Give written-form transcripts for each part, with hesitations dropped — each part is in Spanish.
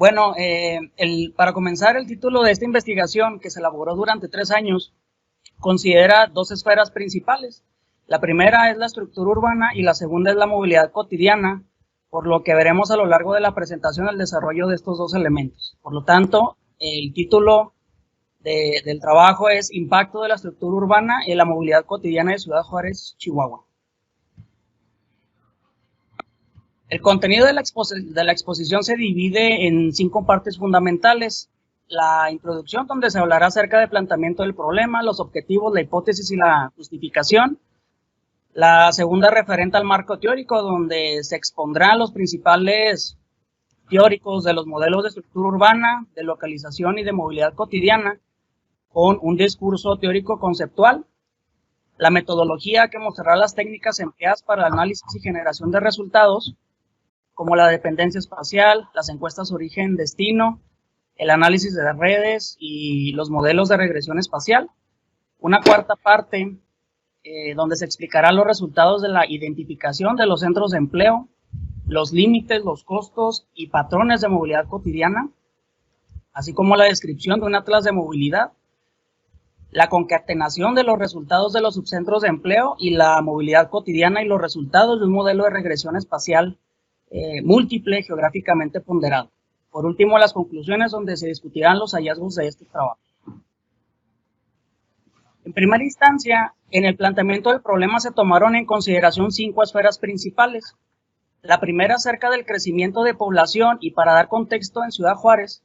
Bueno, para comenzar, el título de esta investigación, que se elaboró durante 3 años, considera dos esferas principales. La primera es la estructura urbana y la segunda es la movilidad cotidiana, por lo que veremos a lo largo de la presentación el desarrollo de estos dos elementos. Por lo tanto, el título del trabajo es Impacto de la estructura urbana en la movilidad cotidiana de Ciudad Juárez, Chihuahua. El contenido de la exposición se divide en 5 partes fundamentales. La introducción, donde se hablará acerca del planteamiento del problema, los objetivos, la hipótesis y la justificación. La segunda, referente al marco teórico, donde se expondrán los principales teóricos de los modelos de estructura urbana, de localización y de movilidad cotidiana, con un discurso teórico conceptual. La metodología, que mostrará las técnicas empleadas para el análisis y generación de resultados, como la dependencia espacial, las encuestas origen-destino, el análisis de redes y los modelos de regresión espacial. Una cuarta parte, donde se explicarán los resultados de la identificación de los centros de empleo, los límites, los costos y patrones de movilidad cotidiana, así como la descripción de un atlas de movilidad, la concatenación de los resultados de los subcentros de empleo y la movilidad cotidiana y los resultados de un modelo de regresión espacial múltiple geográficamente ponderado. Por último, las conclusiones, donde se discutirán los hallazgos de este trabajo. En primera instancia, en el planteamiento del problema se tomaron en consideración 5 esferas principales. La primera, acerca del crecimiento de población, y para dar contexto, en Ciudad Juárez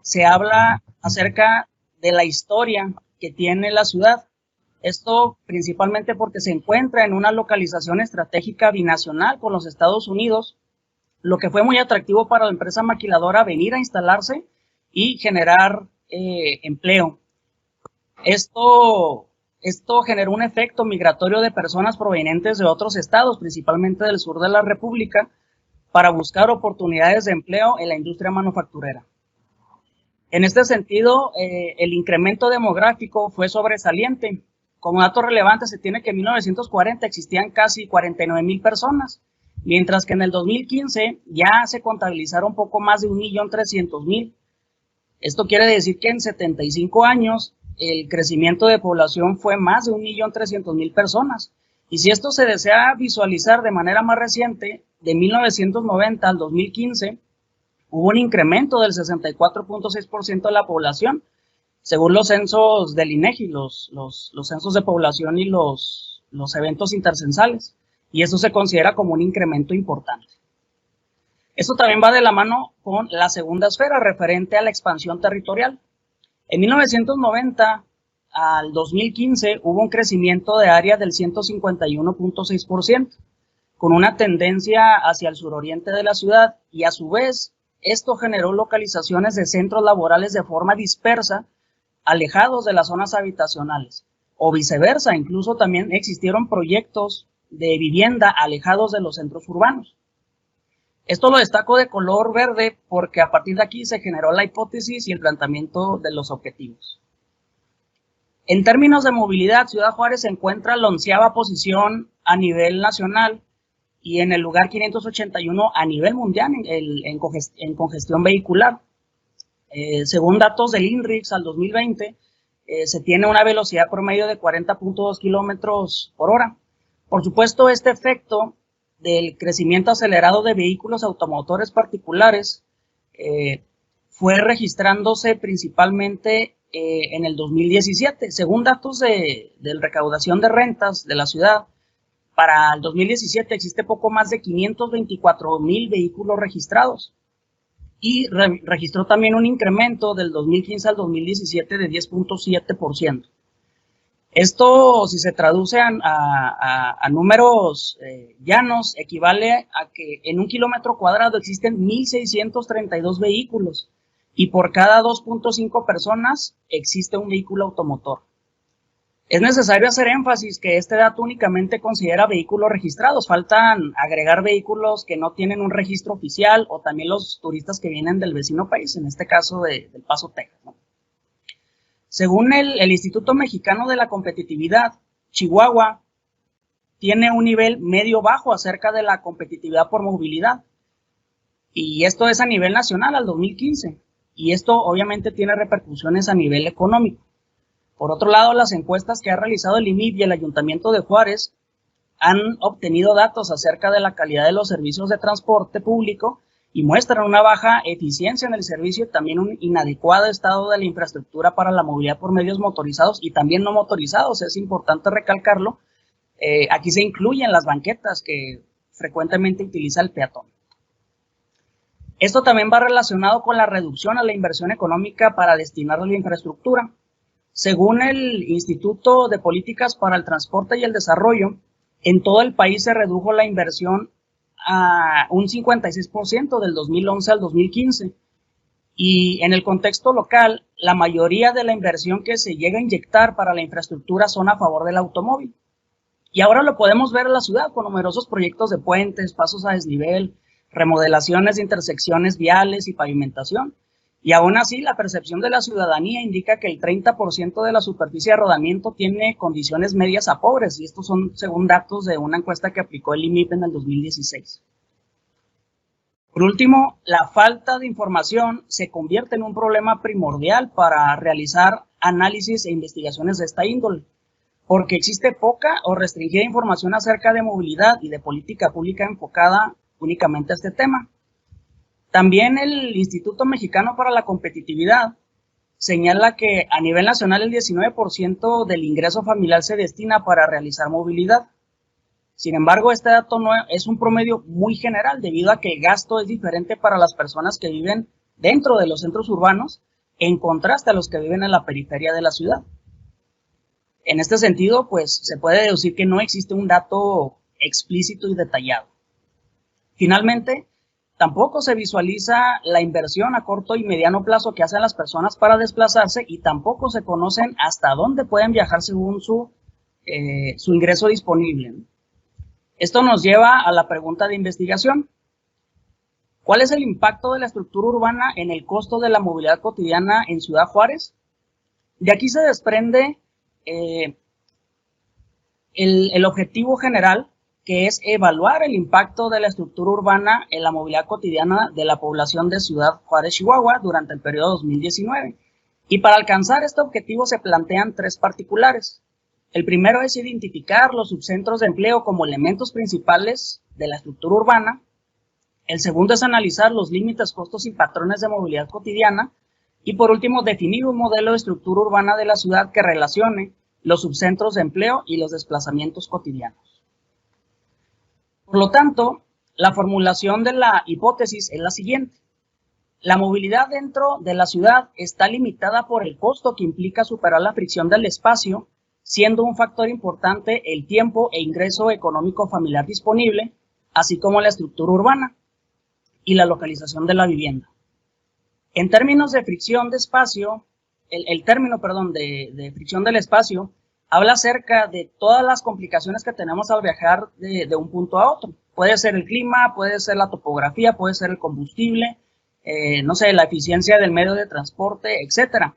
se habla acerca de la historia que tiene la ciudad. Esto principalmente porque se encuentra en una localización estratégica binacional con los Estados Unidos, lo que fue muy atractivo para la empresa maquiladora venir a instalarse y generar empleo. Esto generó un efecto migratorio de personas provenientes de otros estados, principalmente del sur de la República, para buscar oportunidades de empleo en la industria manufacturera. En este sentido, el incremento demográfico fue sobresaliente. Como dato relevante, se tiene que en 1940 existían casi 49,000 personas, mientras que en el 2015 ya se contabilizaron poco más de 1,300,000. Esto quiere decir que en 75 años el crecimiento de población fue más de 1,300,000 personas. Y si esto se desea visualizar de manera más reciente, de 1990 al 2015, hubo un incremento del 64.6% de la población, según los censos del INEGI, los censos de población y los eventos intercensales. Y eso se considera como un incremento importante. Esto también va de la mano con la segunda esfera, referente a la expansión territorial. En 1990 al 2015 hubo un crecimiento de área del 151.6%, con una tendencia hacia el suroriente de la ciudad, y a su vez esto generó localizaciones de centros laborales de forma dispersa, alejados de las zonas habitacionales, o viceversa. Incluso también existieron proyectos de vivienda alejados de los centros urbanos. Esto lo destaco de color verde porque a partir de aquí se generó la hipótesis y el planteamiento de los objetivos. En términos de movilidad, Ciudad Juárez se encuentra en la 11ª posición a nivel nacional y en el lugar 581 a nivel mundial en congestión vehicular. Según datos del INRIX al 2020, se tiene una velocidad promedio de 40.2 kilómetros por hora. Por supuesto, este efecto del crecimiento acelerado de vehículos automotores particulares fue registrándose principalmente en el 2017. Según datos de recaudación de rentas de la ciudad, para el 2017 existe poco más de 524,000 vehículos registrados, y registró también un incremento del 2015 al 2017 de 10.7%. Esto, si se traduce a números llanos, equivale a que en un kilómetro cuadrado existen 1,632 vehículos y por cada 2.5 personas existe un vehículo automotor. Es necesario hacer énfasis que este dato únicamente considera vehículos registrados. Faltan agregar vehículos que no tienen un registro oficial, o también los turistas que vienen del vecino país, en este caso del Paso, Texas, ¿no? Según el Instituto Mexicano de la Competitividad, Chihuahua tiene un nivel medio-bajo acerca de la competitividad por movilidad. Y esto es a nivel nacional al 2015. Y esto obviamente tiene repercusiones a nivel económico. Por otro lado, las encuestas que ha realizado el IMIP y el Ayuntamiento de Juárez han obtenido datos acerca de la calidad de los servicios de transporte público y muestran una baja eficiencia en el servicio y también un inadecuado estado de la infraestructura para la movilidad por medios motorizados y también no motorizados. Es importante recalcarlo. Aquí se incluyen las banquetas que frecuentemente utiliza el peatón. Esto también va relacionado con la reducción a la inversión económica para destinarla a la infraestructura. Según el Instituto de Políticas para el Transporte y el Desarrollo, en todo el país se redujo la inversión a un 56% del 2011 al 2015. Y en el contexto local, la mayoría de la inversión que se llega a inyectar para la infraestructura son a favor del automóvil. Y ahora lo podemos ver en la ciudad con numerosos proyectos de puentes, pasos a desnivel, remodelaciones de intersecciones viales y pavimentación. Y aún así, la percepción de la ciudadanía indica que el 30% de la superficie de rodamiento tiene condiciones medias a pobres, y estos son según datos de una encuesta que aplicó el IMIP en el 2016. Por último, la falta de información se convierte en un problema primordial para realizar análisis e investigaciones de esta índole, porque existe poca o restringida información acerca de movilidad y de política pública enfocada únicamente a este tema. También el Instituto Mexicano para la Competitividad señala que a nivel nacional el 19% del ingreso familiar se destina para realizar movilidad. Sin embargo, este dato no es un promedio muy general debido a que el gasto es diferente para las personas que viven dentro de los centros urbanos en contraste a los que viven en la periferia de la ciudad. En este sentido, pues se puede deducir que no existe un dato explícito y detallado. Finalmente, tampoco se visualiza la inversión a corto y mediano plazo que hacen las personas para desplazarse y tampoco se conocen hasta dónde pueden viajar según su ingreso disponible. Esto nos lleva a la pregunta de investigación. ¿Cuál es el impacto de la estructura urbana en el costo de la movilidad cotidiana en Ciudad Juárez? De aquí se desprende el objetivo general, que es evaluar el impacto de la estructura urbana en la movilidad cotidiana de la población de Ciudad Juárez, Chihuahua, durante el periodo 2019. Y para alcanzar este objetivo se plantean tres particulares. El primero es identificar los subcentros de empleo como elementos principales de la estructura urbana. El segundo es analizar los límites, costos y patrones de movilidad cotidiana. Y por último, definir un modelo de estructura urbana de la ciudad que relacione los subcentros de empleo y los desplazamientos cotidianos. Por lo tanto, la formulación de la hipótesis es la siguiente. La movilidad dentro de la ciudad está limitada por el costo que implica superar la fricción del espacio, siendo un factor importante el tiempo e ingreso económico familiar disponible, así como la estructura urbana y la localización de la vivienda. En términos de fricción de espacio, el término de fricción del espacio habla acerca de todas las complicaciones que tenemos al viajar de un punto a otro. Puede ser el clima, puede ser la topografía, puede ser el combustible, la eficiencia del medio de transporte, etc.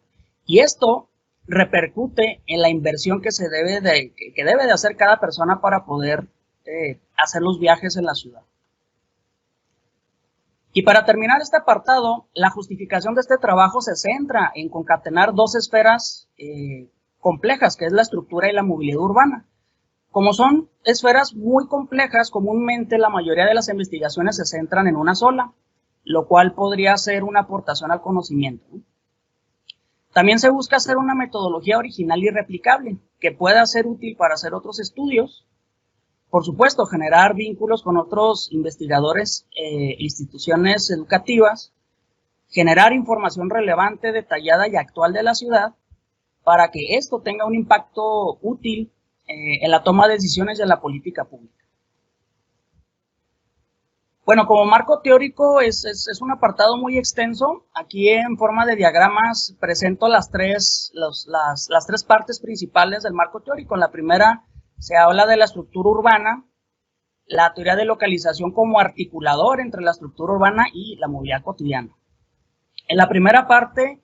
Y esto repercute en la inversión que debe de hacer cada persona para poder hacer los viajes en la ciudad. Y para terminar este apartado, la justificación de este trabajo se centra en concatenar dos esferas complejas, que es la estructura y la movilidad urbana. Como son esferas muy complejas, comúnmente la mayoría de las investigaciones se centran en una sola, lo cual podría ser una aportación al conocimiento, ¿no? También se busca hacer una metodología original y replicable, que pueda ser útil para hacer otros estudios. Por supuesto, generar vínculos con otros investigadores, instituciones educativas, generar información relevante, detallada y actual de la ciudad, para que esto tenga un impacto útil en la toma de decisiones de la política pública. Bueno, como marco teórico es un apartado muy extenso. Aquí en forma de diagramas presento las tres partes principales del marco teórico. En la primera se habla de la estructura urbana, la teoría de localización como articulador entre la estructura urbana y la movilidad cotidiana. En la primera parte,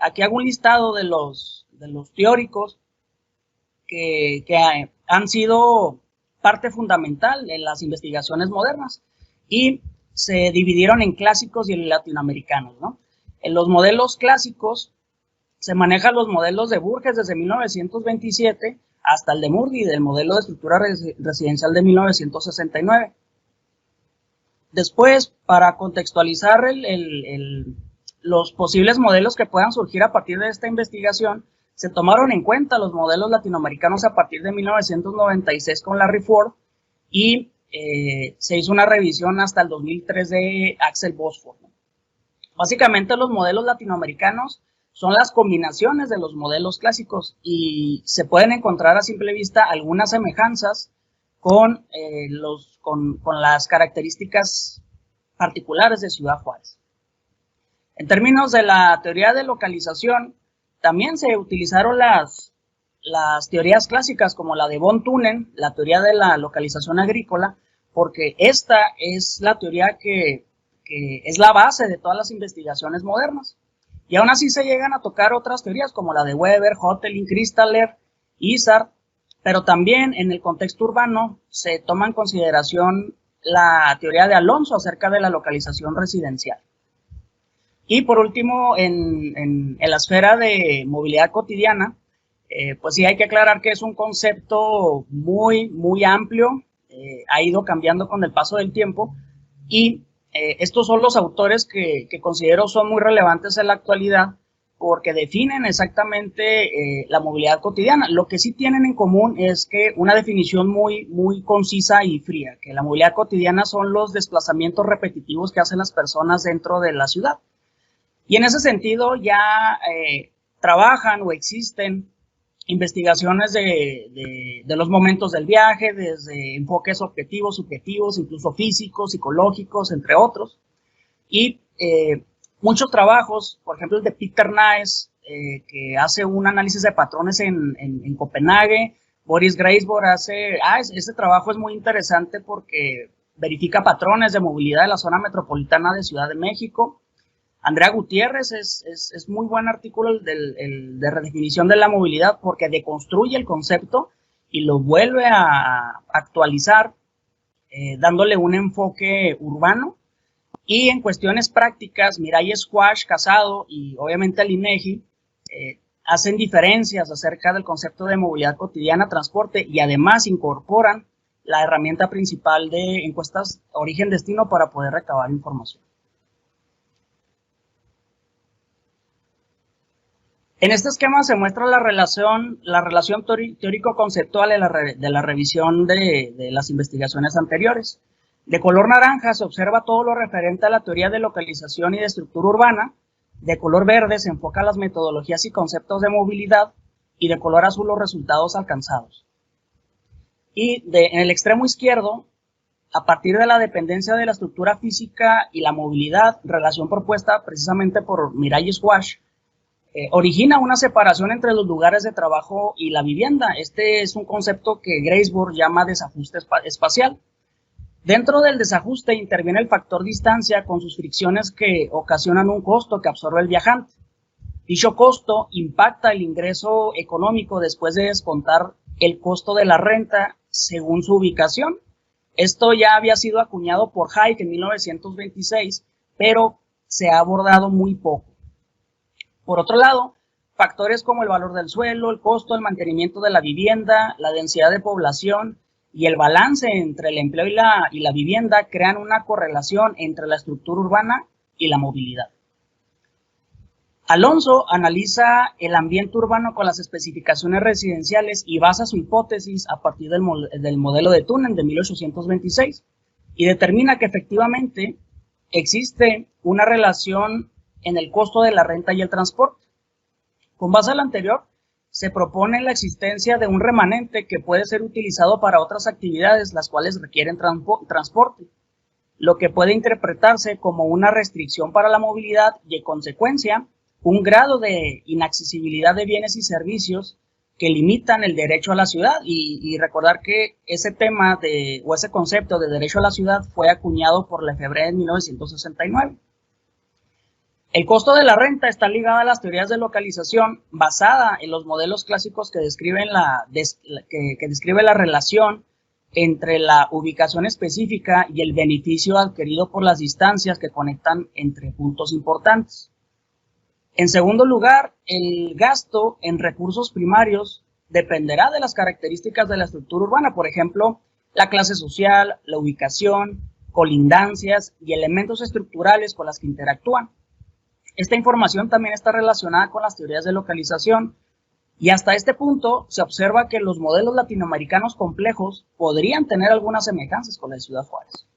aquí hago un listado de los teóricos que han sido parte fundamental en las investigaciones modernas. Y se dividieron en clásicos y en latinoamericanos, ¿no? En los modelos clásicos se manejan los modelos de Burgess desde 1927 hasta el de Murdy, del modelo de estructura residencial de 1969. Después, para contextualizar los posibles modelos que puedan surgir a partir de esta investigación, se tomaron en cuenta los modelos latinoamericanos a partir de 1996 con Larry Ford y se hizo una revisión hasta el 2003 de Axel Bosford, ¿no? Básicamente los modelos latinoamericanos son las combinaciones de los modelos clásicos y se pueden encontrar a simple vista algunas semejanzas con las características particulares de Ciudad Juárez. En términos de la teoría de localización, también se utilizaron las teorías clásicas como la de von Thunen, la teoría de la localización agrícola, porque esta es la teoría que es la base de todas las investigaciones modernas. Y aún así se llegan a tocar otras teorías como la de Weber, Hotelling, Christaller, Isard, pero también en el contexto urbano se toma en consideración la teoría de Alonso acerca de la localización residencial. Y por último, en la esfera de movilidad cotidiana, pues sí hay que aclarar que es un concepto muy amplio, ha ido cambiando con el paso del tiempo y estos son los autores que considero son muy relevantes en la actualidad porque definen exactamente la movilidad cotidiana. Lo que sí tienen en común es que una definición muy concisa y fría, que la movilidad cotidiana son los desplazamientos repetitivos que hacen las personas dentro de la ciudad. Y en ese sentido ya trabajan o existen investigaciones de los momentos del viaje, desde enfoques objetivos, subjetivos, incluso físicos, psicológicos, entre otros. Y muchos trabajos, por ejemplo el de Peter Naes, que hace un análisis de patrones en Copenhague. Boris Greisborg hace, ese trabajo es muy interesante porque verifica patrones de movilidad de la zona metropolitana de Ciudad de México. Andrea Gutiérrez es muy buen artículo de redefinición de la movilidad porque deconstruye el concepto y lo vuelve a actualizar, dándole un enfoque urbano. Y en cuestiones prácticas, Mireille Squash, Casado y obviamente el INEGI hacen diferencias acerca del concepto de movilidad cotidiana, transporte, y además incorporan la herramienta principal de encuestas origen-destino para poder recabar información. En este esquema se muestra la relación teórico-conceptual de la revisión de las investigaciones anteriores. De color naranja se observa todo lo referente a la teoría de localización y de estructura urbana. De color verde se enfoca las metodologías y conceptos de movilidad. Y de color azul los resultados alcanzados. Y en el extremo izquierdo, a partir de la dependencia de la estructura física y la movilidad, relación propuesta precisamente por Mireille Squash, origina una separación entre los lugares de trabajo y la vivienda. Este es un concepto que Greisborg llama desajuste espacial. Dentro del desajuste interviene el factor distancia con sus fricciones que ocasionan un costo que absorbe el viajante. Dicho costo impacta el ingreso económico después de descontar el costo de la renta según su ubicación. Esto ya había sido acuñado por Hayek en 1926, pero se ha abordado muy poco. Por otro lado, factores como el valor del suelo, el costo del mantenimiento de la vivienda, la densidad de población y el balance entre el empleo y la vivienda crean una correlación entre la estructura urbana y la movilidad. Alonso analiza el ambiente urbano con las especificaciones residenciales y basa su hipótesis a partir del modelo de Thunen de 1826 y determina que efectivamente existe una relación en el costo de la renta y el transporte. Con base a lo anterior, se propone la existencia de un remanente que puede ser utilizado para otras actividades, las cuales requieren transporte, lo que puede interpretarse como una restricción para la movilidad y, en consecuencia, un grado de inaccesibilidad de bienes y servicios que limitan el derecho a la ciudad. Y recordar que ese tema o ese concepto de derecho a la ciudad fue acuñado por Lefebvre en 1969. El costo de la renta está ligado a las teorías de localización basada en los modelos clásicos que describen la relación entre la ubicación específica y el beneficio adquirido por las distancias que conectan entre puntos importantes. En segundo lugar, el gasto en recursos primarios dependerá de las características de la estructura urbana, por ejemplo, la clase social, la ubicación, colindancias y elementos estructurales con las que interactúan. Esta información también está relacionada con las teorías de localización y hasta este punto se observa que los modelos latinoamericanos complejos podrían tener algunas semejanzas con la de Ciudad Juárez.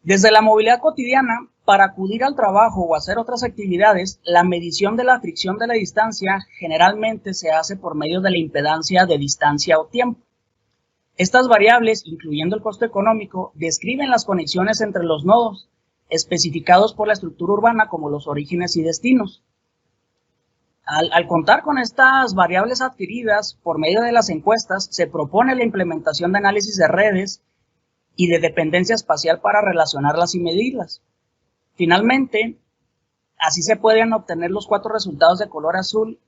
Desde la movilidad cotidiana, para acudir al trabajo o hacer otras actividades, la medición de la fricción de la distancia generalmente se hace por medio de la impedancia de distancia o tiempo. Estas variables, incluyendo el costo económico, describen las conexiones entre los nodos, especificados por la estructura urbana como los orígenes y destinos. Al contar con estas variables adquiridas por medio de las encuestas, se propone la implementación de análisis de redes y de dependencia espacial para relacionarlas y medirlas. Finalmente, así se pueden obtener los 4 resultados de color azul.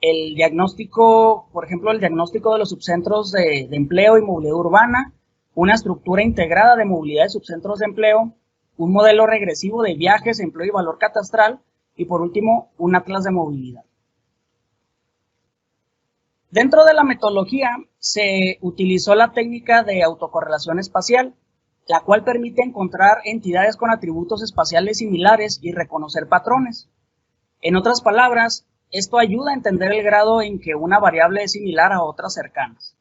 El diagnóstico, por ejemplo, el diagnóstico de los subcentros de empleo y movilidad urbana, una estructura integrada de movilidad de subcentros de empleo, un modelo regresivo de viajes, empleo y valor catastral, y por último, un atlas de movilidad. Dentro de la metodología se utilizó la técnica de autocorrelación espacial, la cual permite encontrar entidades con atributos espaciales similares y reconocer patrones. En otras palabras, esto ayuda a entender el grado en que una variable es similar a otras cercanas.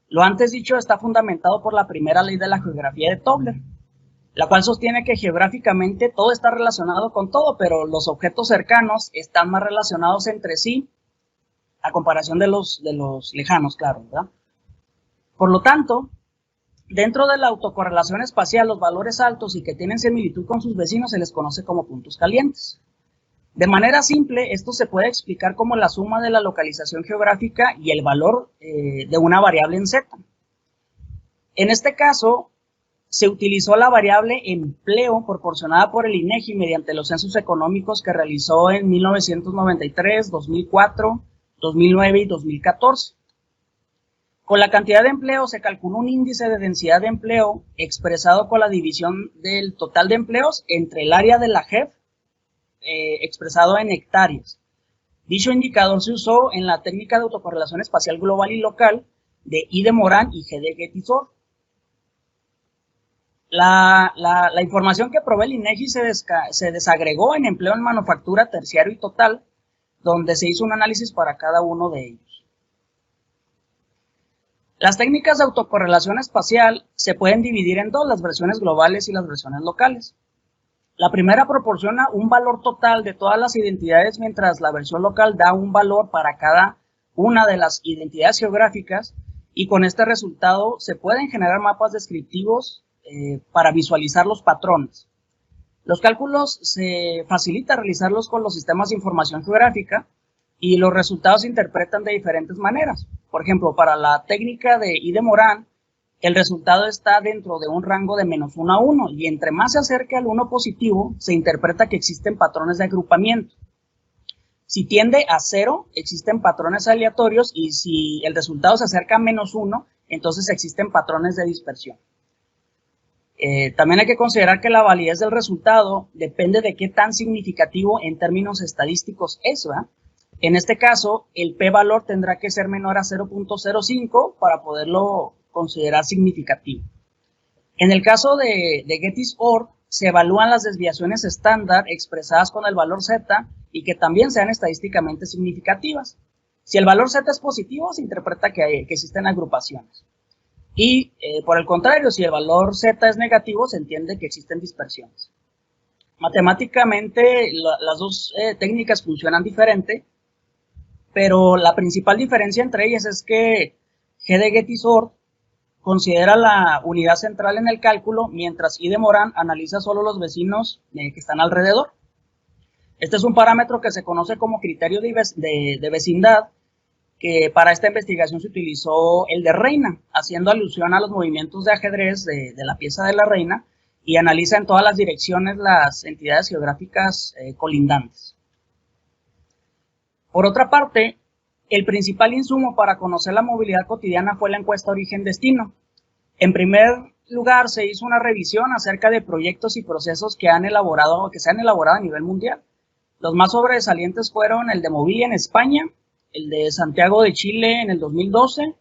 Lo antes dicho está fundamentado por la primera ley de la geografía de Tobler, la cual sostiene que geográficamente todo está relacionado con todo, pero los objetos cercanos están más relacionados entre sí a comparación de los lejanos, claro, ¿verdad? Por lo tanto, dentro de la autocorrelación espacial, los valores altos y que tienen similitud con sus vecinos se les conoce como puntos calientes. De manera simple, esto se puede explicar como la suma de la localización geográfica y el valor de una variable en Z. En este caso, se utilizó la variable empleo proporcionada por el INEGI mediante los censos económicos que realizó en 1993, 2004, 2009 y 2014. Con la cantidad de empleo se calculó un índice de densidad de empleo expresado con la división del total de empleos entre el área de la JEF, expresado en hectáreas. Dicho indicador se usó en la técnica de autocorrelación espacial global y local de I. de Morán y G. de Gettysburg. La información que provee el INEGI se desagregó en empleo en manufactura, terciario y total, donde se hizo un análisis para cada uno de ellos. Las técnicas de autocorrelación espacial se pueden dividir en dos, las versiones globales y las versiones locales. La primera proporciona un valor total de todas las identidades, mientras la versión local da un valor para cada una de las identidades geográficas, y con este resultado se pueden generar mapas descriptivos para visualizar los patrones. Los cálculos se facilita realizarlos con los sistemas de información geográfica y los resultados se interpretan de diferentes maneras. Por ejemplo, para la técnica de I. de Morán, el resultado está dentro de un rango de -1 a 1 y entre más se acerque al 1 positivo, se interpreta que existen patrones de agrupamiento. Si tiende a 0, existen patrones aleatorios, y si el resultado se acerca a -1, entonces existen patrones de dispersión. También hay que considerar que la validez del resultado depende de qué tan significativo en términos estadísticos es, ¿verdad? En este caso, el p-valor tendrá que ser menor a 0.05 para poderlo considerar significativo. En el caso de Gettysburg, se evalúan las desviaciones estándar expresadas con el valor z y que también sean estadísticamente significativas. Si el valor z es positivo, se interpreta que existen agrupaciones. Y por el contrario, si el valor z es negativo, se entiende que existen dispersiones. Matemáticamente, las dos técnicas funcionan diferente, pero la principal diferencia entre ellas es que G. de Gettysburg considera la unidad central en el cálculo, mientras I. de Morán analiza solo los vecinos que están alrededor. Este es un parámetro que se conoce como criterio de vecindad, que para esta investigación se utilizó el de Reina, haciendo alusión a los movimientos de ajedrez de la pieza de la reina, y analiza en todas las direcciones las entidades geográficas colindantes. Por otra parte, El principal insumo para conocer la movilidad cotidiana fue la encuesta Origen-Destino. En primer lugar, se hizo una revisión acerca de proyectos y procesos que se han elaborado a nivel mundial. Los más sobresalientes fueron el de Movilla en España, el de Santiago de Chile en el 2012,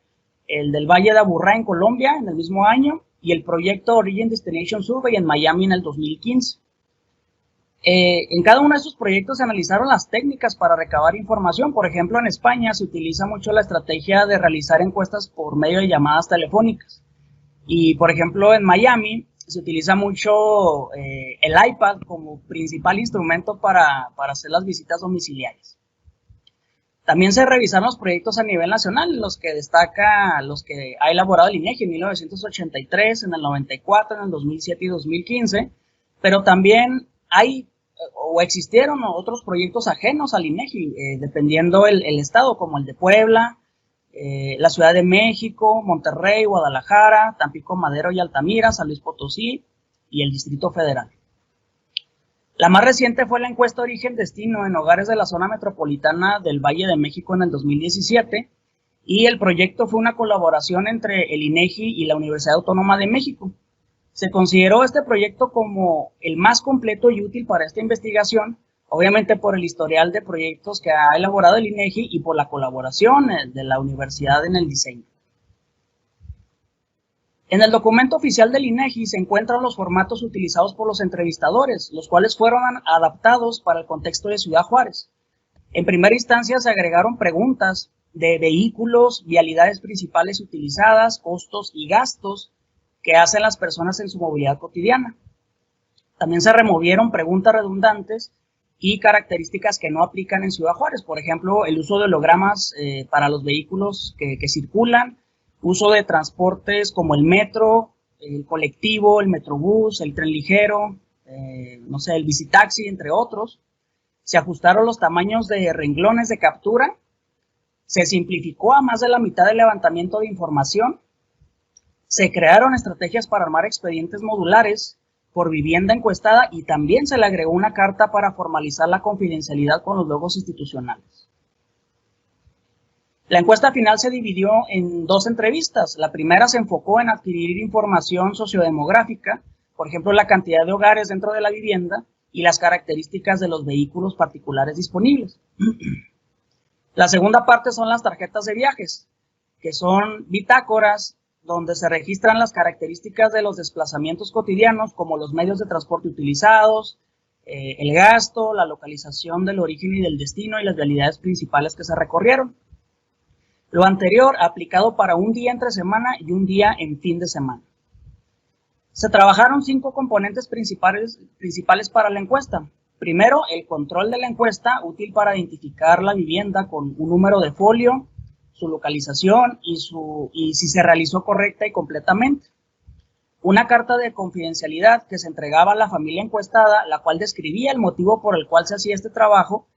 el del Valle de Aburrá en Colombia en el mismo año y el proyecto Origin Destination Survey en Miami en el 2015. En cada uno de estos proyectos se analizaron las técnicas para recabar información. Por ejemplo, en España se utiliza mucho la estrategia de realizar encuestas por medio de llamadas telefónicas. Y, por ejemplo, en Miami se utiliza mucho el iPad como principal instrumento para hacer las visitas domiciliarias. También se revisaron los proyectos a nivel nacional, los que ha elaborado el INEGI en 1983, en el 94, en el 2007 y 2015, pero también existieron otros proyectos ajenos al INEGI, dependiendo el estado, como el de Puebla, la Ciudad de México, Monterrey, Guadalajara, Tampico, Madero y Altamira, San Luis Potosí y el Distrito Federal. La más reciente fue la encuesta Origen-Destino en hogares de la zona metropolitana del Valle de México en el 2017 y el proyecto fue una colaboración entre el INEGI y la Universidad Autónoma de México. Se consideró este proyecto como el más completo y útil para esta investigación, obviamente por el historial de proyectos que ha elaborado el INEGI y por la colaboración de la universidad en el diseño. En el documento oficial del INEGI se encuentran los formatos utilizados por los entrevistadores, los cuales fueron adaptados para el contexto de Ciudad Juárez. En primera instancia se agregaron preguntas de vehículos, vialidades principales utilizadas, costos y gastos que hacen las personas en su movilidad cotidiana. También se removieron preguntas redundantes y características que no aplican en Ciudad Juárez, por ejemplo, el uso de hologramas para los vehículos que circulan, uso de transportes como el metro, el colectivo, el metrobús, el tren ligero, el bicitaxi, entre otros. Se ajustaron los tamaños de renglones de captura, se simplificó a más de la mitad el levantamiento de información, se crearon estrategias para armar expedientes modulares por vivienda encuestada y también se le agregó una carta para formalizar la confidencialidad con los logos institucionales. La encuesta final se dividió en dos entrevistas. La primera se enfocó en adquirir información sociodemográfica, por ejemplo, la cantidad de hogares dentro de la vivienda y las características de los vehículos particulares disponibles. La segunda parte son las tarjetas de viajes, que son bitácoras donde se registran las características de los desplazamientos cotidianos, como los medios de transporte utilizados, el gasto, la localización del origen y del destino y las vialidades principales que se recorrieron. Lo anterior aplicado para un día entre semana y un día en fin de semana. Se trabajaron 5 componentes principales para la encuesta. Primero, el control de la encuesta, útil para identificar la vivienda con un número de folio, su localización y si se realizó correcta y completamente. Una carta de confidencialidad que se entregaba a la familia encuestada, la cual describía el motivo por el cual se hacía este trabajo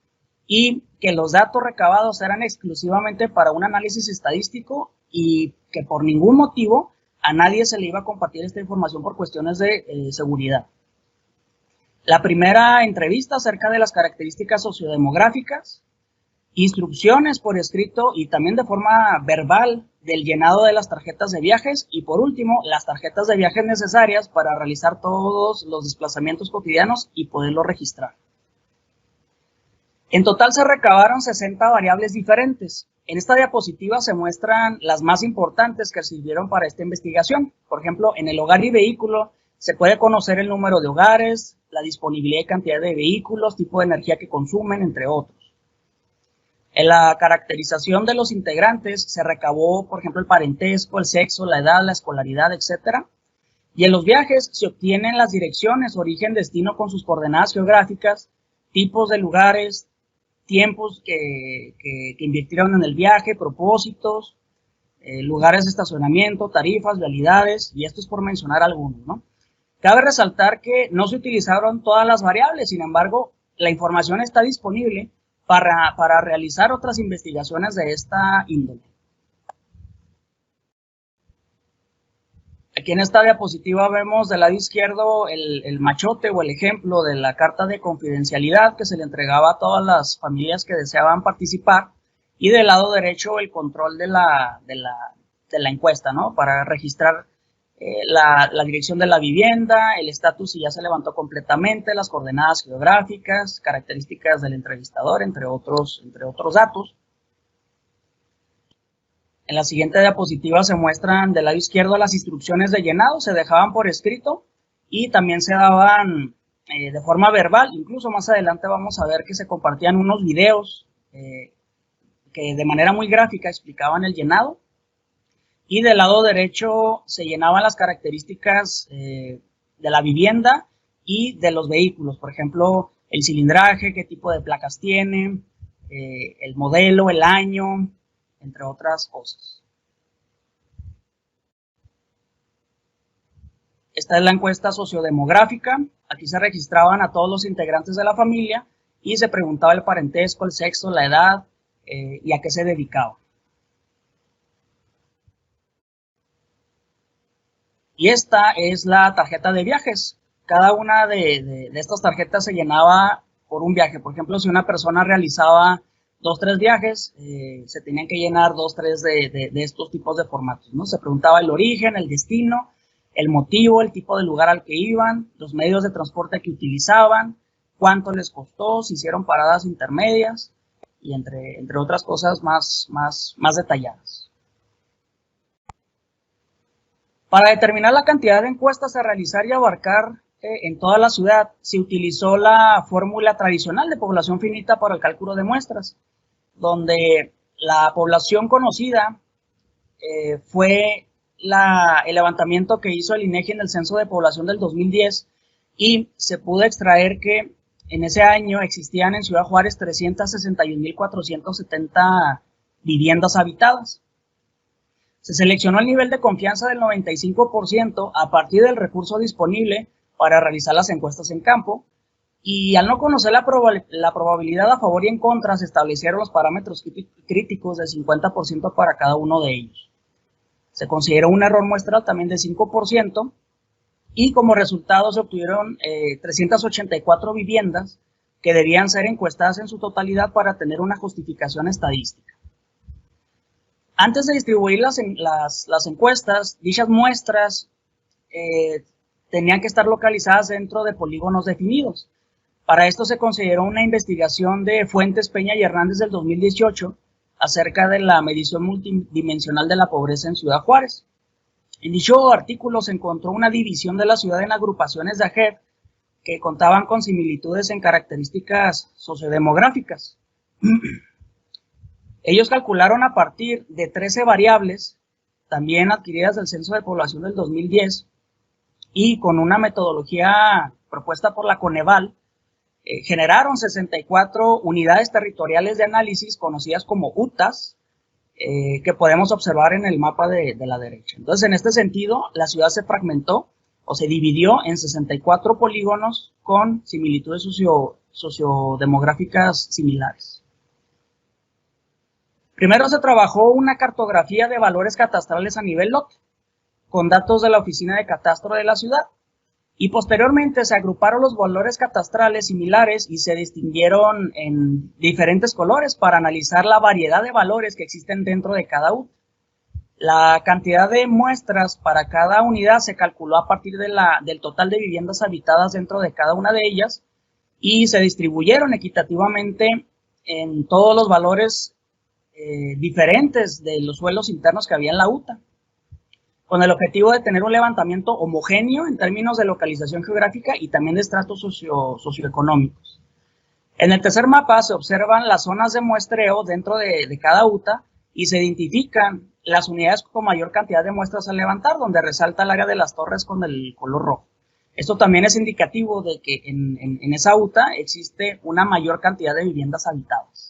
y que los datos recabados eran exclusivamente para un análisis estadístico y que por ningún motivo a nadie se le iba a compartir esta información por cuestiones de seguridad. La primera entrevista acerca de las características sociodemográficas, instrucciones por escrito y también de forma verbal del llenado de las tarjetas de viajes y por último las tarjetas de viajes necesarias para realizar todos los desplazamientos cotidianos y poderlos registrar. En total se recabaron 60 variables diferentes. En esta diapositiva se muestran las más importantes que sirvieron para esta investigación. Por ejemplo, en el hogar y vehículo se puede conocer el número de hogares, la disponibilidad y cantidad de vehículos, tipo de energía que consumen, entre otros. En la caracterización de los integrantes se recabó, por ejemplo, el parentesco, el sexo, la edad, la escolaridad, etc. Y en los viajes se obtienen las direcciones, origen, destino con sus coordenadas geográficas, tipos de lugares, tiempos que invirtieron en el viaje, propósitos, lugares de estacionamiento, tarifas, vialidades, y esto es por mencionar algunos, ¿no? Cabe resaltar que no se utilizaron todas las variables, sin embargo, la información está disponible para realizar otras investigaciones de esta índole. Aquí en esta diapositiva vemos del lado izquierdo el machote o el ejemplo de la carta de confidencialidad que se le entregaba a todas las familias que deseaban participar y del lado derecho el control de la encuesta, ¿no? Para registrar la dirección de la vivienda, el estatus si ya se levantó completamente, las coordenadas geográficas, características del entrevistador, entre otros datos. En la siguiente diapositiva se muestran del lado izquierdo las instrucciones de llenado, se dejaban por escrito y también se daban de forma verbal. Incluso más adelante vamos a ver que se compartían unos videos que de manera muy gráfica explicaban el llenado. Y del lado derecho se llenaban las características de la vivienda y de los vehículos, por ejemplo, el cilindraje, qué tipo de placas tiene, el modelo, el año, entre otras cosas. Esta es la encuesta sociodemográfica. Aquí se registraban a todos los integrantes de la familia y se preguntaba el parentesco, el sexo, la edad y a qué se dedicaba. Y esta es la tarjeta de viajes. Cada una de estas tarjetas se llenaba por un viaje. Por ejemplo, si una persona realizaba 2, 3 viajes, se tenían que llenar 2, 3 de estos tipos de formatos, ¿no? Se preguntaba el origen, el destino, el motivo, el tipo de lugar al que iban, los medios de transporte que utilizaban, cuánto les costó, si hicieron paradas intermedias y entre otras cosas más detalladas. Para determinar la cantidad de encuestas a realizar y abarcar en toda la ciudad, se utilizó la fórmula tradicional de población finita para el cálculo de muestras, donde la población conocida fue el levantamiento que hizo el INEGI en el Censo de Población del 2010 y se pudo extraer que en ese año existían en Ciudad Juárez 361.470 viviendas habitadas. Se seleccionó el nivel de confianza del 95% a partir del recurso disponible para realizar las encuestas en campo y al no conocer la probabilidad a favor y en contra se establecieron los parámetros críticos del 50% para cada uno de ellos. Se consideró un error muestral también de 5% y como resultado se obtuvieron 384 viviendas que debían ser encuestadas en su totalidad para tener una justificación estadística. Antes de distribuir las encuestas, dichas muestras tenían que estar localizadas dentro de polígonos definidos. Para esto se consideró una investigación de Fuentes, Peña y Hernández del 2018 acerca de la medición multidimensional de la pobreza en Ciudad Juárez. En dicho artículo se encontró una división de la ciudad en agrupaciones de AGEP que contaban con similitudes en características sociodemográficas. Ellos calcularon a partir de 13 variables, también adquiridas del Censo de Población del 2010, y con una metodología propuesta por la Coneval, generaron 64 unidades territoriales de análisis conocidas como UTAS, que podemos observar en el mapa de la derecha. Entonces, en este sentido, la ciudad se fragmentó o se dividió en 64 polígonos con similitudes sociodemográficas similares. Primero se trabajó una cartografía de valores catastrales a nivel lote, con datos de la Oficina de Catastro de la ciudad, y posteriormente se agruparon los valores catastrales similares y se distinguieron en diferentes colores para analizar la variedad de valores que existen dentro de cada UTA. La cantidad de muestras para cada unidad se calculó a partir del total de viviendas habitadas dentro de cada una de ellas y se distribuyeron equitativamente en todos los valores diferentes de los suelos internos que había en la UTA, con el objetivo de tener un levantamiento homogéneo en términos de localización geográfica y también de estratos socioeconómicos. En el tercer mapa se observan las zonas de muestreo dentro de cada UTA y se identifican las unidades con mayor cantidad de muestras a levantar, donde resalta el área de las torres con el color rojo. Esto también es indicativo de que en esa UTA existe una mayor cantidad de viviendas habitadas.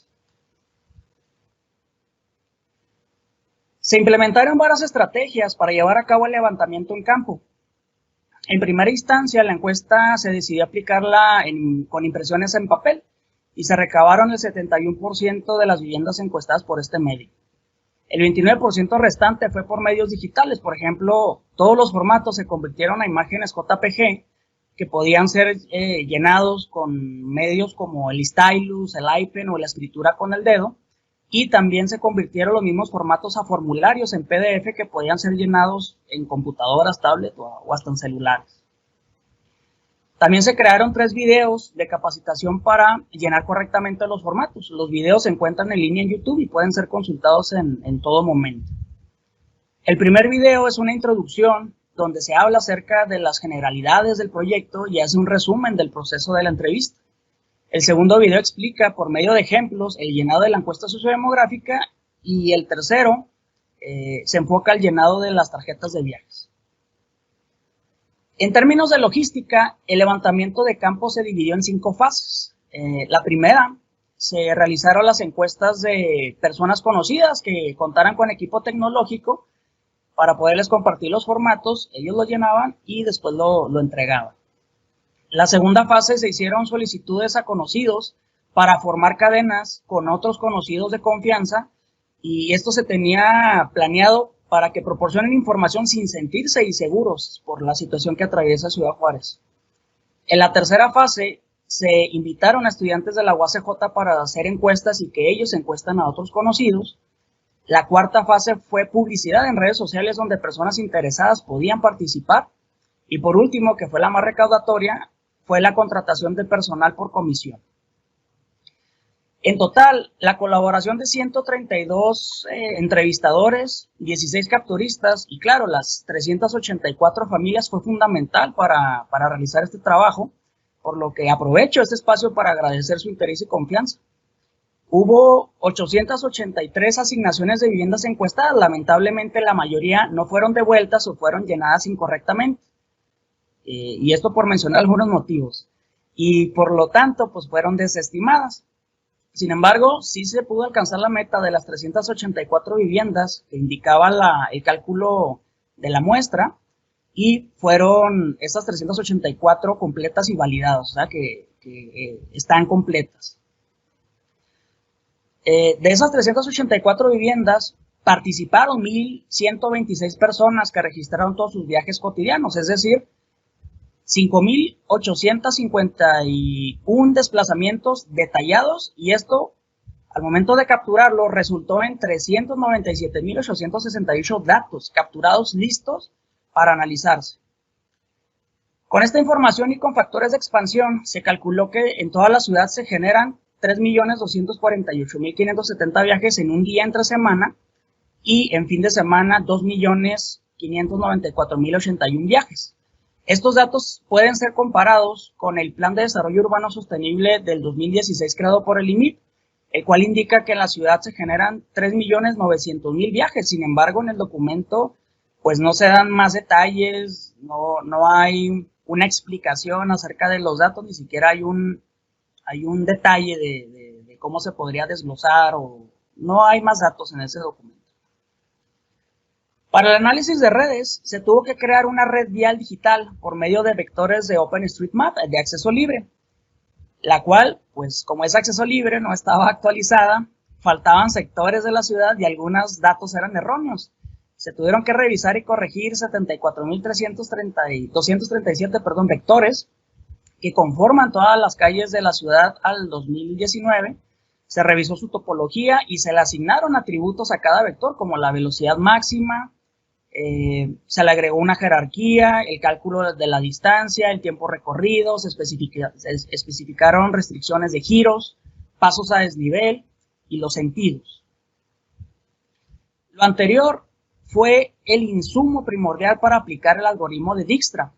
Se implementaron varias estrategias para llevar a cabo el levantamiento en campo. En primera instancia, la encuesta se decidió aplicarla con impresiones en papel y se recabaron el 71% de las viviendas encuestadas por este medio. El 29% restante fue por medios digitales. Por ejemplo, todos los formatos se convirtieron a imágenes JPG que podían ser llenados con medios como el stylus, el iPen o la escritura con el dedo, y también se convirtieron los mismos formatos a formularios en PDF que podían ser llenados en computadoras, tablet o hasta en celulares. También se crearon 3 videos de capacitación para llenar correctamente los formatos. Los videos se encuentran en línea en YouTube y pueden ser consultados en todo momento. El primer video es una introducción donde se habla acerca de las generalidades del proyecto y hace un resumen del proceso de la entrevista. El segundo video explica por medio de ejemplos el llenado de la encuesta sociodemográfica y el tercero se enfoca al llenado de las tarjetas de viajes. En términos de logística, el levantamiento de campo se dividió en 5 fases. La primera, se realizaron las encuestas de personas conocidas que contaran con equipo tecnológico para poderles compartir los formatos, ellos lo llenaban y después lo entregaban. La segunda fase se hicieron solicitudes a conocidos para formar cadenas con otros conocidos de confianza y esto se tenía planeado para que proporcionen información sin sentirse inseguros por la situación que atraviesa Ciudad Juárez. En la tercera fase se invitaron a estudiantes de la UACJ para hacer encuestas y que ellos encuestan a otros conocidos. La cuarta fase fue publicidad en redes sociales donde personas interesadas podían participar. Y por último, que fue la más recaudatoria, fue la contratación de personal por comisión. En total, la colaboración de 132 entrevistadores, 16 capturistas y claro, las 384 familias fue fundamental para realizar este trabajo, por lo que aprovecho este espacio para agradecer su interés y confianza. Hubo 883 asignaciones de viviendas encuestadas, lamentablemente la mayoría no fueron devueltas o fueron llenadas incorrectamente, y esto por mencionar algunos motivos, y por lo tanto pues fueron desestimadas. Sin embargo, sí se pudo alcanzar la meta de las 384 viviendas que indicaba el cálculo de la muestra y fueron estas 384 completas y validadas, o sea que están completas. De esas 384 viviendas participaron 1.126 personas que registraron todos sus viajes cotidianos, es decir, 5.851 desplazamientos detallados y esto, al momento de capturarlo, resultó en 397.868 datos capturados listos para analizarse. Con esta información y con factores de expansión, se calculó que en toda la ciudad se generan 3.248.570 viajes en un día entre semana y en fin de semana 2.594.081 viajes. Estos datos pueden ser comparados con el Plan de Desarrollo Urbano Sostenible del 2016 creado por el IMIP, el cual indica que en la ciudad se generan 3.900.000 viajes. Sin embargo, en el documento pues no se dan más detalles, no hay una explicación acerca de los datos, ni siquiera hay un detalle de cómo se podría desglosar o no hay más datos en ese documento. Para el análisis de redes, se tuvo que crear una red vial digital por medio de vectores de OpenStreetMap de acceso libre, la cual, pues como es acceso libre, no estaba actualizada, faltaban sectores de la ciudad y algunos datos eran erróneos. Se tuvieron que revisar y corregir 74.237 vectores que conforman todas las calles de la ciudad al 2019. Se revisó su topología y se le asignaron atributos a cada vector como la velocidad máxima, se le agregó una jerarquía, el cálculo de la distancia, el tiempo recorrido, se especificaron restricciones de giros, pasos a desnivel y los sentidos. Lo anterior fue el insumo primordial para aplicar el algoritmo de Dijkstra,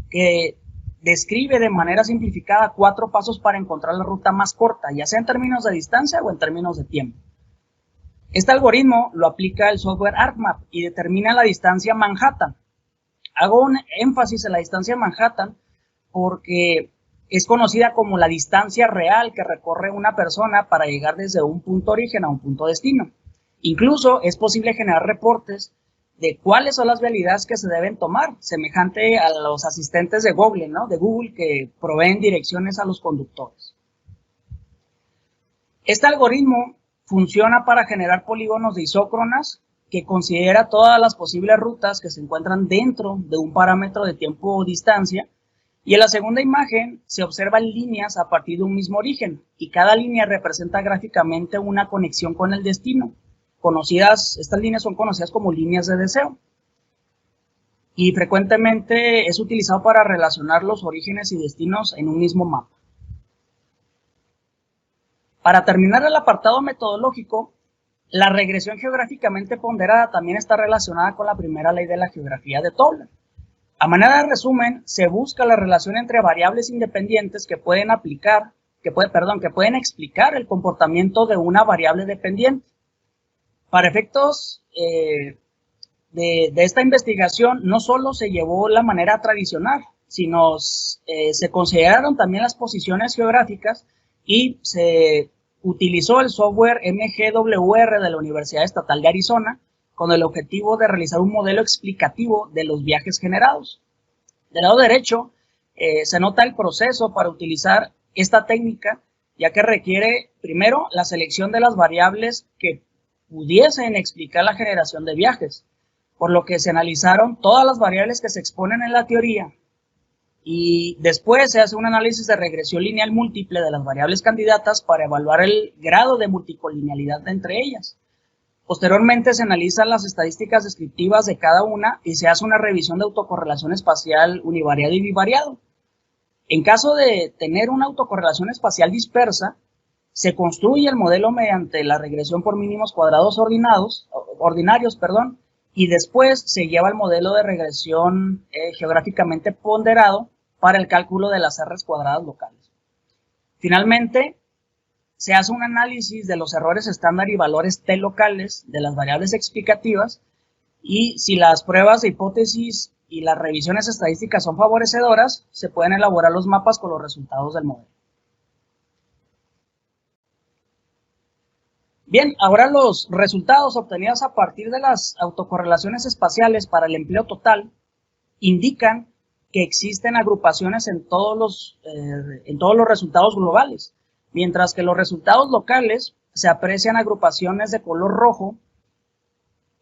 que describe de manera simplificada 4 pasos para encontrar la ruta más corta, ya sea en términos de distancia o en términos de tiempo. Este algoritmo lo aplica el software ArcMap y determina la distancia Manhattan. Hago un énfasis en la distancia Manhattan porque es conocida como la distancia real que recorre una persona para llegar desde un punto origen a un punto destino. Incluso es posible generar reportes de cuáles son las vialidades que se deben tomar, semejante a los asistentes de Google, ¿no? De Google que proveen direcciones a los conductores. Este algoritmo funciona para generar polígonos de isócronas que considera todas las posibles rutas que se encuentran dentro de un parámetro de tiempo o distancia Y en la segunda imagen se observan líneas a partir de un mismo origen y cada línea representa gráficamente una conexión con el destino. Estas líneas son conocidas como líneas de deseo y frecuentemente es utilizado para relacionar los orígenes y destinos en un mismo mapa. Para terminar el apartado metodológico, la regresión geográficamente ponderada también está relacionada con la primera ley de la geografía de Toller. A manera de resumen, se busca la relación entre variables independientes que pueden explicar el comportamiento de una variable dependiente. Para efectos de esta investigación, no solo se llevó la manera tradicional, sino se consideraron también las posiciones geográficas y se utilizó el software MGWR de la Universidad Estatal de Arizona con el objetivo de realizar un modelo explicativo de los viajes generados. Del lado derecho se nota el proceso para utilizar esta técnica, ya que requiere primero la selección de las variables que pudiesen explicar la generación de viajes, por lo que se analizaron todas las variables que se exponen en la teoría y después se hace un análisis de regresión lineal múltiple de las variables candidatas para evaluar el grado de multicolinealidad de entre ellas. Posteriormente se analizan las estadísticas descriptivas de cada una y se hace una revisión de autocorrelación espacial univariado y bivariado. En caso de tener una autocorrelación espacial dispersa, se construye el modelo mediante la regresión por mínimos cuadrados ordinarios, y después se lleva el modelo de regresión geográficamente ponderado para el cálculo de las R's cuadradas locales. Finalmente, se hace un análisis de los errores estándar y valores T locales de las variables explicativas y si las pruebas de hipótesis y las revisiones estadísticas son favorecedoras, se pueden elaborar los mapas con los resultados del modelo. Bien, ahora los resultados obtenidos a partir de las autocorrelaciones espaciales para el empleo total indican que existen agrupaciones en todos los resultados globales, mientras que los resultados locales se aprecian agrupaciones de color rojo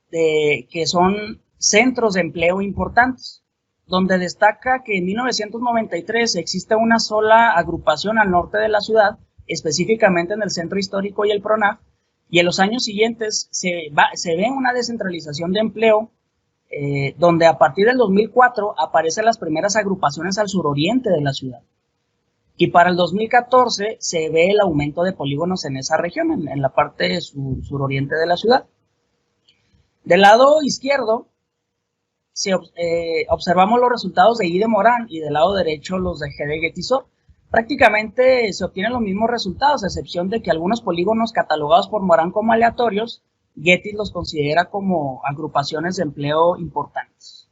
que son centros de empleo importantes, donde destaca que en 1993 existe una sola agrupación al norte de la ciudad, específicamente en el centro histórico y el PRONAF, y en los años siguientes se ve una descentralización de empleo, donde a partir del 2004 aparecen las primeras agrupaciones al suroriente de la ciudad. Y para el 2014 se ve el aumento de polígonos en esa región, en la parte suroriente de la ciudad. Del lado izquierdo observamos los resultados de I de Morán y del lado derecho los de G de Getisor. Prácticamente se obtienen los mismos resultados, a excepción de que algunos polígonos catalogados por Morán como aleatorios, Getis los considera como agrupaciones de empleo importantes.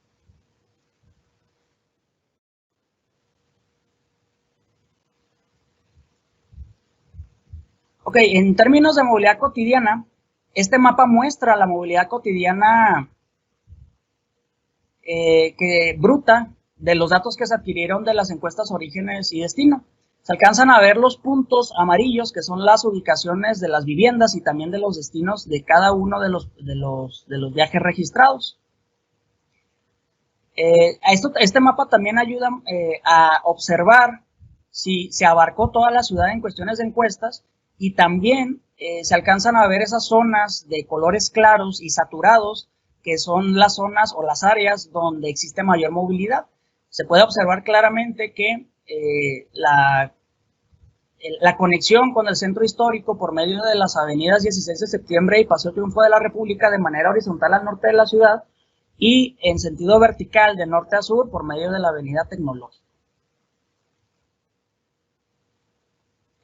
Ok, en términos de movilidad cotidiana, este mapa muestra la movilidad cotidiana bruta de los datos que se adquirieron de las encuestas Orígenes y Destino. Se alcanzan a ver los puntos amarillos, que son las ubicaciones de las viviendas y también de los destinos de cada uno de los viajes registrados. Este mapa también ayuda a observar si se abarcó toda la ciudad en cuestiones de encuestas y también se alcanzan a ver esas zonas de colores claros y saturados, que son las zonas o las áreas donde existe mayor movilidad. Se puede observar claramente que la conexión con el centro histórico por medio de las avenidas 16 de septiembre y Paseo Triunfo de la República de manera horizontal al norte de la ciudad y en sentido vertical de norte a sur por medio de la avenida Tecnológica.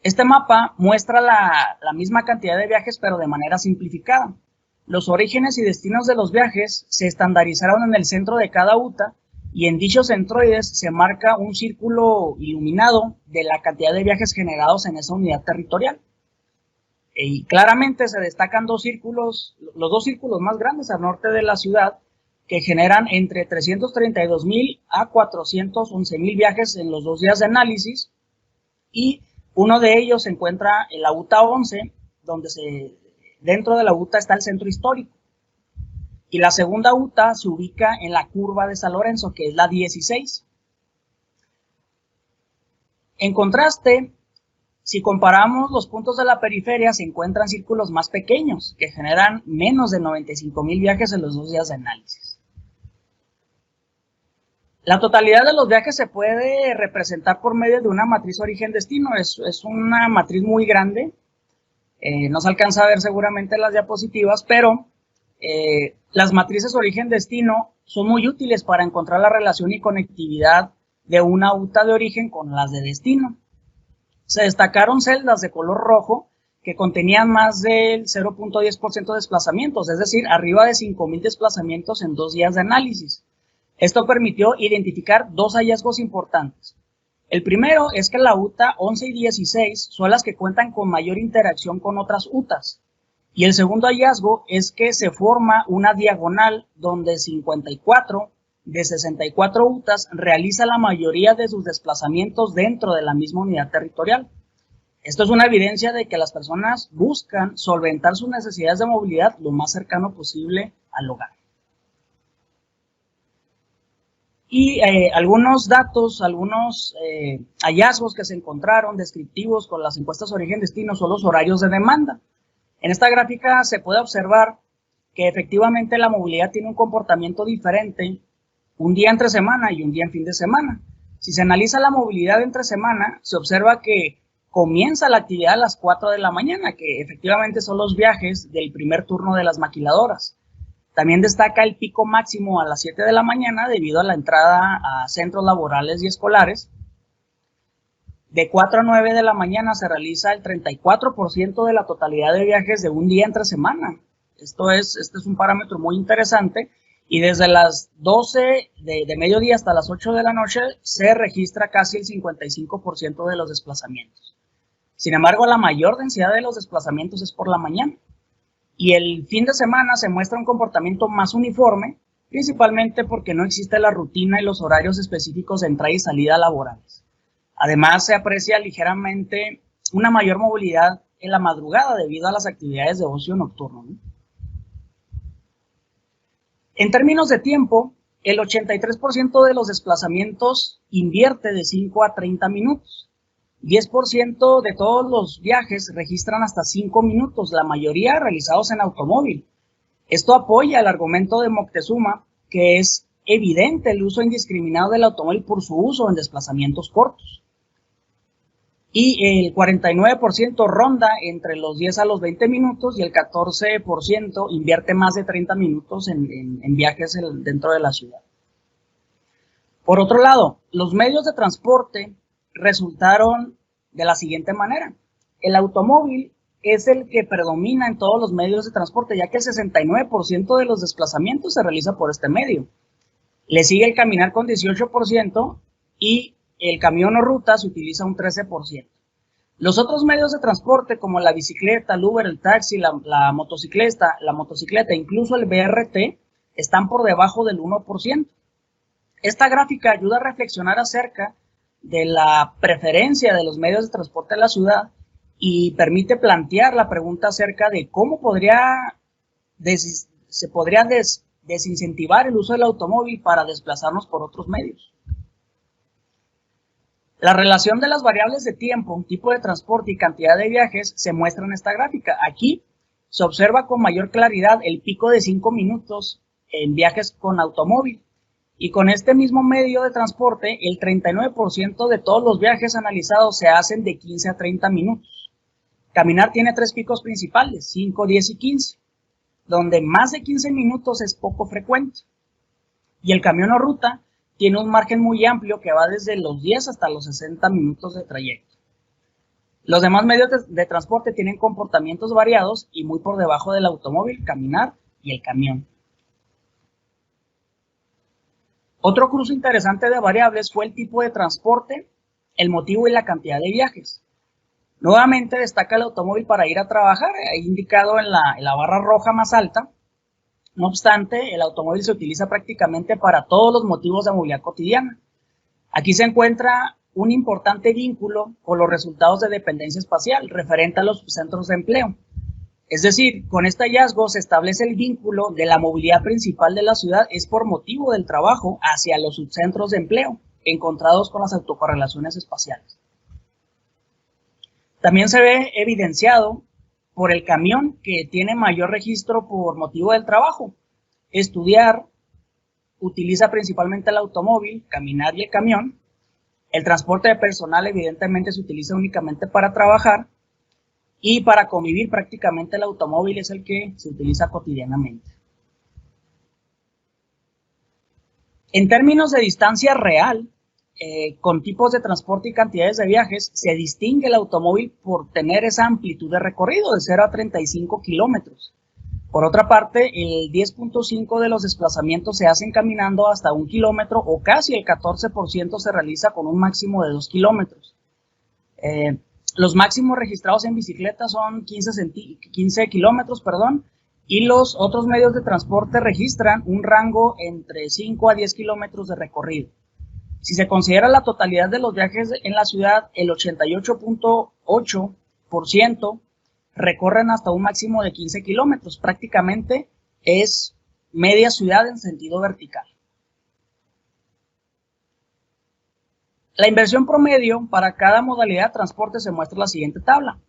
Este mapa muestra la misma cantidad de viajes pero de manera simplificada. Los orígenes y destinos de los viajes se estandarizaron en el centro de cada UTA y en dichos centroides se marca un círculo iluminado de la cantidad de viajes generados en esa unidad territorial. Y claramente se destacan los dos círculos más grandes al norte de la ciudad, que generan entre 332,000 a 411,000 viajes en los 2 días de análisis, y uno de ellos se encuentra en la UTA 11, donde dentro de la UTA está el centro histórico. Y la segunda UTA se ubica en la curva de San Lorenzo, que es la 16. En contraste, si comparamos los puntos de la periferia, se encuentran círculos más pequeños, que generan menos de 95,000 viajes en los 2 días de análisis. La totalidad de los viajes se puede representar por medio de una matriz origen-destino. Es una matriz muy grande. No se alcanza a ver seguramente en las diapositivas, pero las matrices origen-destino son muy útiles para encontrar la relación y conectividad de una UTA de origen con las de destino. Se destacaron celdas de color rojo que contenían más del 0.10% de desplazamientos, es decir, arriba de 5,000 desplazamientos en 2 días de análisis. Esto permitió identificar 2 hallazgos importantes. El primero es que la UTA 11 y 16 son las que cuentan con mayor interacción con otras UTAs. Y el segundo hallazgo es que se forma una diagonal donde 54 de 64 UTAs realiza la mayoría de sus desplazamientos dentro de la misma unidad territorial. Esto es una evidencia de que las personas buscan solventar sus necesidades de movilidad lo más cercano posible al hogar. Y algunos datos, algunos hallazgos que se encontraron descriptivos con las encuestas origen-destino son los horarios de demanda. En esta gráfica se puede observar que efectivamente la movilidad tiene un comportamiento diferente un día entre semana y un día en fin de semana. Si se analiza la movilidad entre semana, se observa que comienza la actividad a las 4 de la mañana, que efectivamente son los viajes del primer turno de las maquiladoras. También destaca el pico máximo a las 7 de la mañana debido a la entrada a centros laborales y escolares. De 4 a 9 de la mañana se realiza el 34% de la totalidad de viajes de un día entre semana. Este es un parámetro muy interesante. Y desde las 12 de mediodía hasta las 8 de la noche se registra casi el 55% de los desplazamientos. Sin embargo, la mayor densidad de los desplazamientos es por la mañana. Y el fin de semana se muestra un comportamiento más uniforme, principalmente porque no existe la rutina y los horarios específicos de entrada y salida laborales. Además, se aprecia ligeramente una mayor movilidad en la madrugada debido a las actividades de ocio nocturno, ¿no? En términos de tiempo, el 83% de los desplazamientos invierte de 5 a 30 minutos. 10% de todos los viajes registran hasta 5 minutos, la mayoría realizados en automóvil. Esto apoya el argumento de Moctezuma, que es evidente el uso indiscriminado del automóvil por su uso en desplazamientos cortos. Y el 49% ronda entre los 10 a los 20 minutos y el 14% invierte más de 30 minutos en viajes dentro de la ciudad. Por otro lado, los medios de transporte resultaron de la siguiente manera. El automóvil es el que predomina en todos los medios de transporte, ya que el 69% de los desplazamientos se realiza por este medio. Le sigue el caminar con 18% y el camión o ruta se utiliza un 13%. Los otros medios de transporte como la bicicleta, el Uber, el taxi, la motocicleta, incluso el BRT, están por debajo del 1%. Esta gráfica ayuda a reflexionar acerca de la preferencia de los medios de transporte en la ciudad y permite plantear la pregunta acerca de cómo se podría desincentivar el uso del automóvil para desplazarnos por otros medios. La relación de las variables de tiempo, tipo de transporte y cantidad de viajes se muestra en esta gráfica. Aquí se observa con mayor claridad el pico de 5 minutos en viajes con automóvil. Y con este mismo medio de transporte, el 39% de todos los viajes analizados se hacen de 15 a 30 minutos. Caminar tiene 3 picos principales, 5, 10 y 15, donde más de 15 minutos es poco frecuente. Y el camión o ruta tiene un margen muy amplio que va desde los 10 hasta los 60 minutos de trayecto. Los demás medios de transporte tienen comportamientos variados y muy por debajo del automóvil, caminar y el camión. Otro cruce interesante de variables fue el tipo de transporte, el motivo y la cantidad de viajes. Nuevamente destaca el automóvil para ir a trabajar, ahí indicado en la barra roja más alta. No obstante, el automóvil se utiliza prácticamente para todos los motivos de movilidad cotidiana. Aquí se encuentra un importante vínculo con los resultados de dependencia espacial referente a los centros de empleo. Es decir, con este hallazgo se establece el vínculo de la movilidad principal de la ciudad es por motivo del trabajo hacia los subcentros de empleo encontrados con las autocorrelaciones espaciales. También se ve evidenciado por el camión, que tiene mayor registro por motivo del trabajo. Estudiar utiliza principalmente el automóvil, caminar y el camión. El transporte de personal evidentemente se utiliza únicamente para trabajar, y para convivir prácticamente el automóvil es el que se utiliza cotidianamente. En términos de distancia real, con tipos de transporte y cantidades de viajes, se distingue el automóvil por tener esa amplitud de recorrido de 0 a 35 kilómetros. Por otra parte, el 10.5% de los desplazamientos se hacen caminando hasta 1 kilómetro, o casi el 14% se realiza con un máximo de 2 kilómetros. Los máximos registrados en bicicleta son 15 kilómetros, y los otros medios de transporte registran un rango entre 5 a 10 kilómetros de recorrido. Si se considera la totalidad de los viajes en la ciudad, el 88.8% recorren hasta un máximo de 15 kilómetros. Prácticamente es media ciudad en sentido vertical. La inversión promedio para cada modalidad de transporte se muestra en la siguiente tabla.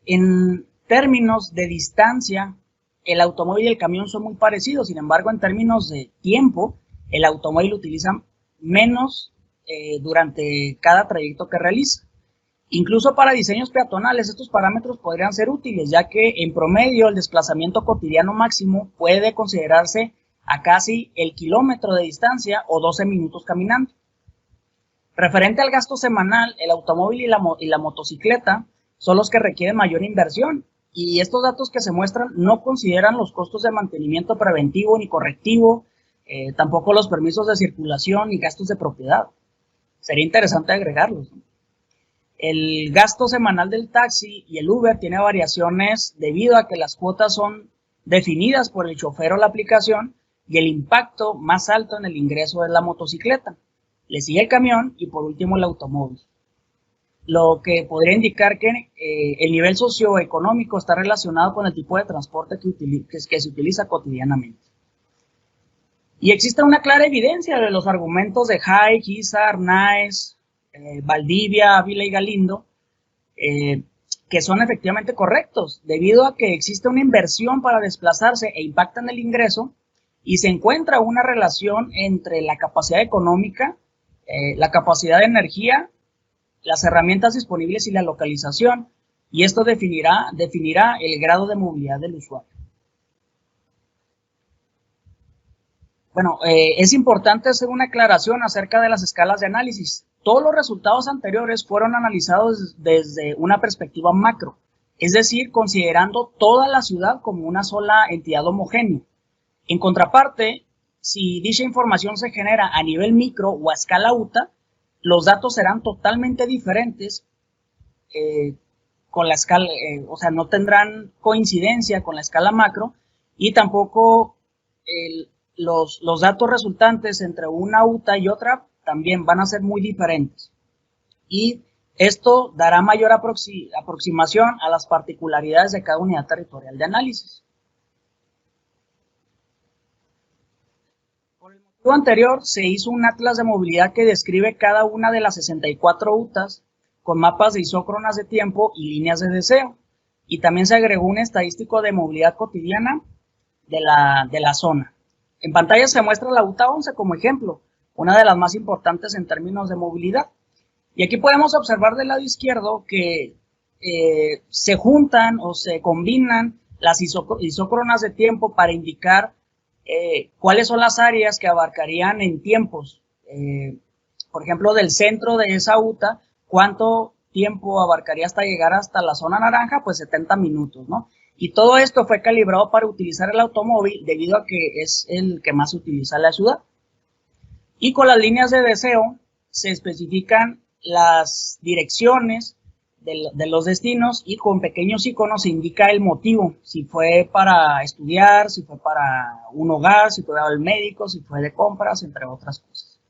En términos de distancia, el automóvil y el camión son muy parecidos. Sin embargo, en términos de tiempo, el automóvil utiliza menos durante cada trayecto que realiza. Incluso para diseños peatonales, estos parámetros podrían ser útiles, ya que en promedio el desplazamiento cotidiano máximo puede considerarse a casi el kilómetro de distancia o 12 minutos caminando. Referente al gasto semanal, el automóvil y la motocicleta son los que requieren mayor inversión, y estos datos que se muestran no consideran los costos de mantenimiento preventivo ni correctivo, tampoco los permisos de circulación y gastos de propiedad. Sería interesante agregarlos, ¿no? El gasto semanal del taxi y el Uber tiene variaciones debido a que las cuotas son definidas por el chofer o la aplicación, y el impacto más alto en el ingreso es la motocicleta. Le sigue el camión y por último el automóvil. Lo que podría indicar que el nivel socioeconómico está relacionado con el tipo de transporte que se utiliza cotidianamente. Y existe una clara evidencia de los argumentos de Hay, Guízar, Náez, Valdivia, Ávila y Galindo, que son efectivamente correctos, debido a que existe una inversión para desplazarse e impacta en el ingreso, y se encuentra una relación entre la capacidad económica, la capacidad de energía, las herramientas disponibles y la localización, y esto definirá el grado de movilidad del usuario. Bueno, es importante hacer una aclaración acerca de las escalas de análisis. Todos los resultados anteriores fueron analizados desde una perspectiva macro, es decir, considerando toda la ciudad como una sola entidad homogénea. En contraparte, si dicha información se genera a nivel micro o a escala UTA, los datos serán totalmente diferentes con la escala, o sea, no tendrán coincidencia con la escala macro, y tampoco los datos resultantes entre una UTA y otra también van a ser muy diferentes. Y esto dará mayor aproximación a las particularidades de cada unidad territorial de análisis. Por el motivo anterior, se hizo un atlas de movilidad que describe cada una de las 64 UTAs con mapas de isócronas de tiempo y líneas de deseo. Y también se agregó un estadístico de movilidad cotidiana de la zona. En pantalla se muestra la UTA 11 como ejemplo, una de las más importantes en términos de movilidad. Y aquí podemos observar del lado izquierdo que se juntan o se combinan las isócronas de tiempo para indicar cuáles son las áreas que abarcarían en tiempos. Por ejemplo, del centro de esa UTA, ¿cuánto tiempo abarcaría hasta llegar hasta la zona naranja? Pues 70 minutos, ¿no? Y todo esto fue calibrado para utilizar el automóvil debido a que es el que más se utiliza en la ciudad. Y con las líneas de deseo se especifican las direcciones de los destinos, y con pequeños iconos se indica el motivo, si fue para estudiar, si fue para un hogar, si fue al médico, si fue de compras, entre otras cosas.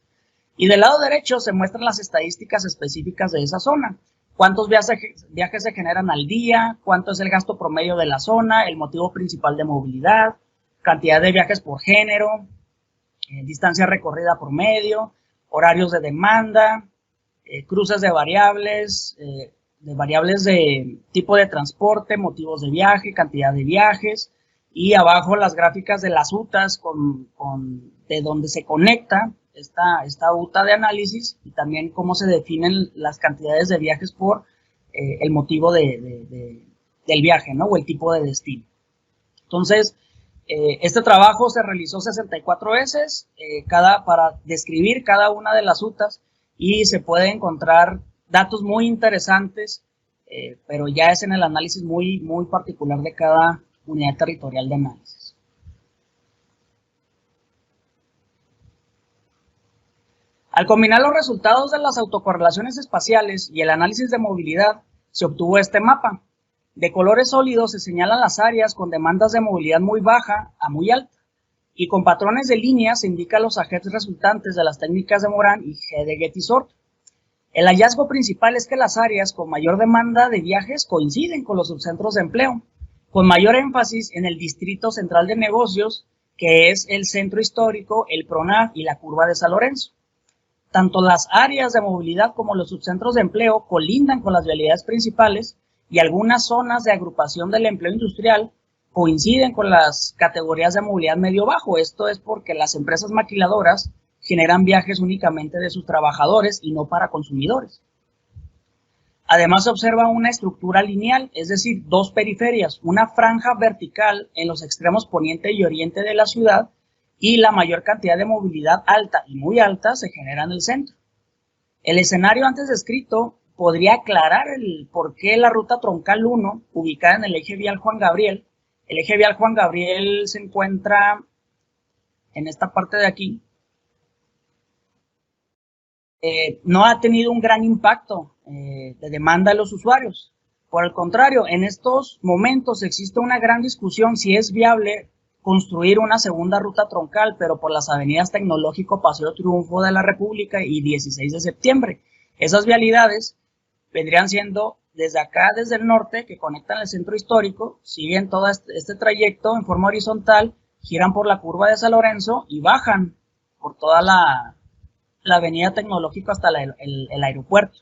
Y del lado derecho se muestran las estadísticas específicas de esa zona. Cuántos viajes se generan al día, cuánto es el gasto promedio de la zona, el motivo principal de movilidad, cantidad de viajes por género, distancia recorrida promedio, horarios de demanda, cruces de variables, variables de tipo de transporte, motivos de viaje, cantidad de viajes, y abajo las gráficas de las UTAs de donde se conecta esta UTA de análisis, y también cómo se definen las cantidades de viajes por el motivo del viaje, ¿no? O el tipo de destino. Entonces, este trabajo se realizó 64 veces para describir cada una de las UTAs, y se puede encontrar datos muy interesantes, pero ya es en el análisis muy particular de cada unidad territorial de análisis. Al combinar los resultados de las autocorrelaciones espaciales y el análisis de movilidad, se obtuvo este mapa. De colores sólidos se señalan las áreas con demandas de movilidad muy baja a muy alta, y con patrones de líneas se indican los agentes resultantes de las técnicas de Moran y G de Getty-Sort. El hallazgo principal es que las áreas con mayor demanda de viajes coinciden con los subcentros de empleo, con mayor énfasis en el distrito central de negocios, que es el centro histórico, el PRONAF y la curva de San Lorenzo. Tanto las áreas de movilidad como los subcentros de empleo colindan con las vialidades principales, y algunas zonas de agrupación del empleo industrial coinciden con las categorías de movilidad medio-bajo. Esto es porque las empresas maquiladoras generan viajes únicamente de sus trabajadores y no para consumidores. Además, se observa una estructura lineal, es decir, dos periferias, una franja vertical en los extremos poniente y oriente de la ciudad, y la mayor cantidad de movilidad alta y muy alta se genera en el centro. El escenario antes descrito podría aclarar el por qué la ruta troncal 1, ubicada en el eje vial Juan Gabriel, el eje vial Juan Gabriel se encuentra en esta parte de aquí, no ha tenido un gran impacto de demanda de los usuarios. Por el contrario, en estos momentos existe una gran discusión si es viable construir una segunda ruta troncal, pero por las avenidas Tecnológico, Paseo Triunfo de la República y 16 de septiembre. Esas vialidades vendrían siendo desde acá, desde el norte, que conectan el centro histórico, siguen todo este trayecto en forma horizontal, giran por la curva de San Lorenzo y bajan por toda la avenida Tecnológico hasta el aeropuerto.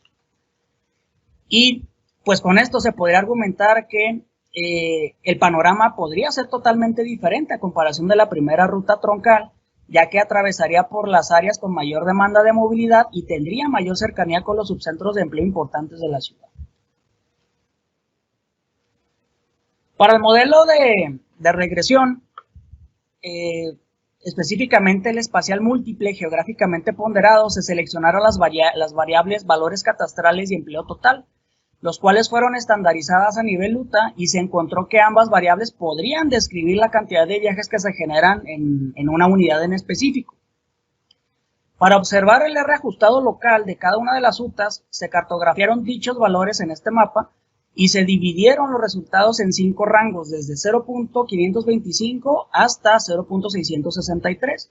Y pues con esto se podría argumentar que el panorama podría ser totalmente diferente a comparación de la primera ruta troncal, ya que atravesaría por las áreas con mayor demanda de movilidad y tendría mayor cercanía con los subcentros de empleo importantes de la ciudad. Para el modelo de regresión, específicamente el espacial múltiple geográficamente ponderado, se seleccionaron las variables valores catastrales y empleo total, los cuales fueron estandarizadas a nivel UTA, y se encontró que ambas variables podrían describir la cantidad de viajes que se generan en una unidad en específico. Para observar el R ajustado local de cada una de las UTAs, se cartografiaron dichos valores en este mapa y se dividieron los resultados en 5 rangos, desde 0.525 hasta 0.663.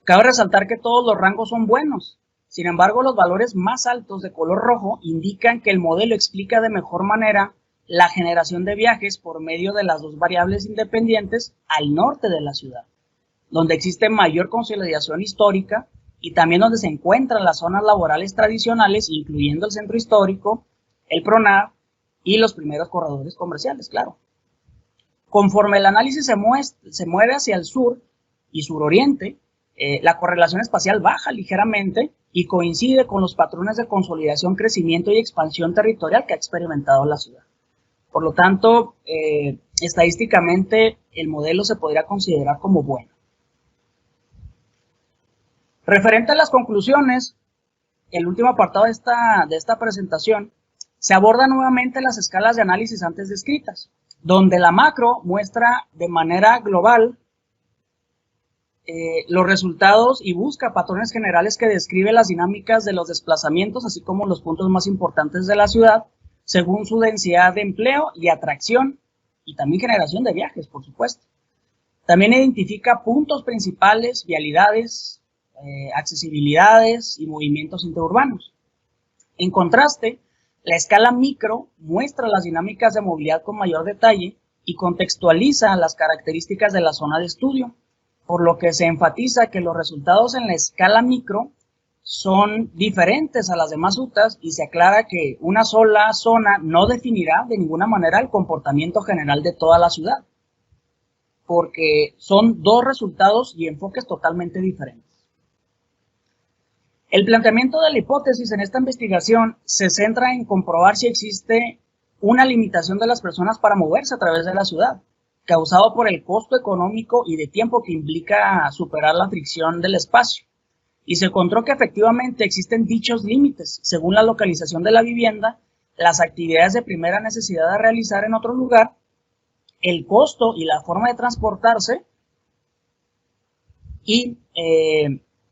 Cabe resaltar que todos los rangos son buenos. Sin embargo, los valores más altos de color rojo indican que el modelo explica de mejor manera la generación de viajes por medio de las dos variables independientes al norte de la ciudad, donde existe mayor consolidación histórica y también donde se encuentran las zonas laborales tradicionales, incluyendo el centro histórico, el PRONAF y los primeros corredores comerciales, claro. Conforme el análisis se mueve hacia el sur y suroriente, la correlación espacial baja ligeramente y coincide con los patrones de consolidación, crecimiento y expansión territorial que ha experimentado la ciudad. Por lo tanto, estadísticamente el modelo se podría considerar como bueno. Referente a las conclusiones, el último apartado de esta presentación, se abordan nuevamente las escalas de análisis antes descritas, donde la macro muestra de manera global los resultados y busca patrones generales que describen las dinámicas de los desplazamientos, así como los puntos más importantes de la ciudad, según su densidad de empleo y atracción, y también generación de viajes, por supuesto. También identifica puntos principales, vialidades, accesibilidades y movimientos interurbanos. En contraste, la escala micro muestra las dinámicas de movilidad con mayor detalle y contextualiza las características de la zona de estudio, por lo que se enfatiza que los resultados en la escala micro son diferentes a las demás UTAs y se aclara que una sola zona no definirá de ninguna manera el comportamiento general de toda la ciudad, porque son dos resultados y enfoques totalmente diferentes. El planteamiento de la hipótesis en esta investigación se centra en comprobar si existe una limitación de las personas para moverse a través de la ciudad, causado por el costo económico y de tiempo que implica superar la fricción del espacio. Y se encontró que efectivamente existen dichos límites según la localización de la vivienda, las actividades de primera necesidad a realizar en otro lugar, el costo y la forma de transportarse y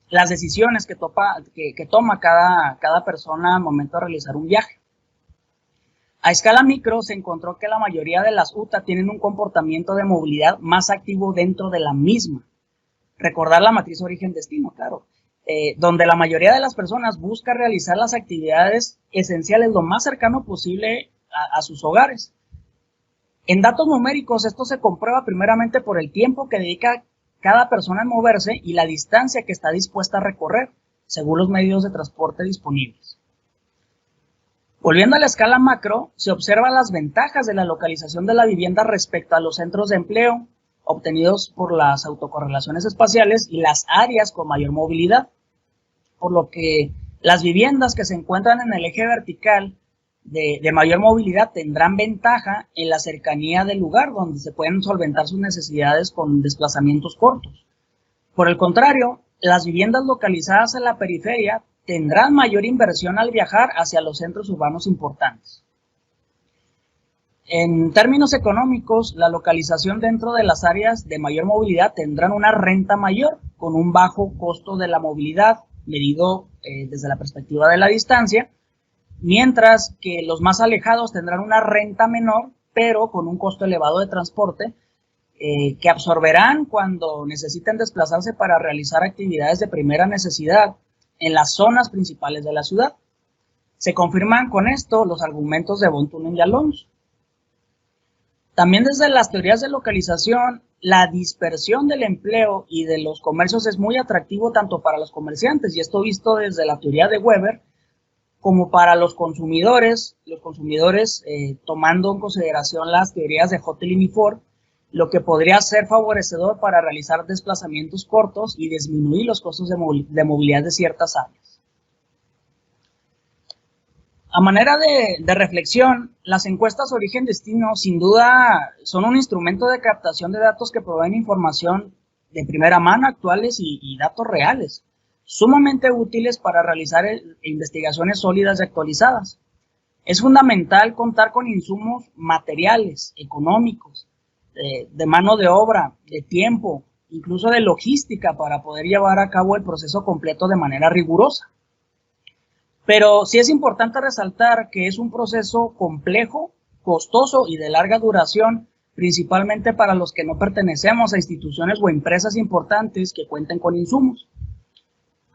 las decisiones que toma cada persona al momento de realizar un viaje. A escala micro se encontró que la mayoría de las UTA tienen un comportamiento de movilidad más activo dentro de la misma. Recordar la matriz origen-destino, claro. Donde la mayoría de las personas busca realizar las actividades esenciales lo más cercano posible a sus hogares. En datos numéricos, esto se comprueba primeramente por el tiempo que dedica cada persona en moverse y la distancia que está dispuesta a recorrer, según los medios de transporte disponibles. Volviendo a la escala macro, se observan las ventajas de la localización de la vivienda respecto a los centros de empleo, obtenidos por las autocorrelaciones espaciales y las áreas con mayor movilidad, por lo que las viviendas que se encuentran en el eje vertical de mayor movilidad tendrán ventaja en la cercanía del lugar donde se pueden solventar sus necesidades con desplazamientos cortos. Por el contrario, las viviendas localizadas en la periferia tendrán mayor inversión al viajar hacia los centros urbanos importantes. En términos económicos, la localización dentro de las áreas de mayor movilidad tendrán una renta mayor con un bajo costo de la movilidad medido desde la perspectiva de la distancia, mientras que los más alejados tendrán una renta menor, pero con un costo elevado de transporte que absorberán cuando necesiten desplazarse para realizar actividades de primera necesidad en las zonas principales de la ciudad. Se confirman con esto los argumentos de von Thunen y Alonso. También desde las teorías de localización, la dispersión del empleo y de los comercios es muy atractivo tanto para los comerciantes, y esto visto desde la teoría de Weber, como para los consumidores tomando en consideración las teorías de Hotelin y Ford, lo que podría ser favorecedor para realizar desplazamientos cortos y disminuir los costos de movilidad de ciertas áreas. A manera de reflexión, las encuestas origen-destino sin duda son un instrumento de captación de datos que proveen información de primera mano, actuales y datos reales, sumamente útiles para realizar investigaciones sólidas y actualizadas. Es fundamental contar con insumos materiales, económicos, de mano de obra, de tiempo, incluso de logística para poder llevar a cabo el proceso completo de manera rigurosa. Pero sí es importante resaltar que es un proceso complejo, costoso y de larga duración, principalmente para los que no pertenecemos a instituciones o empresas importantes que cuenten con insumos.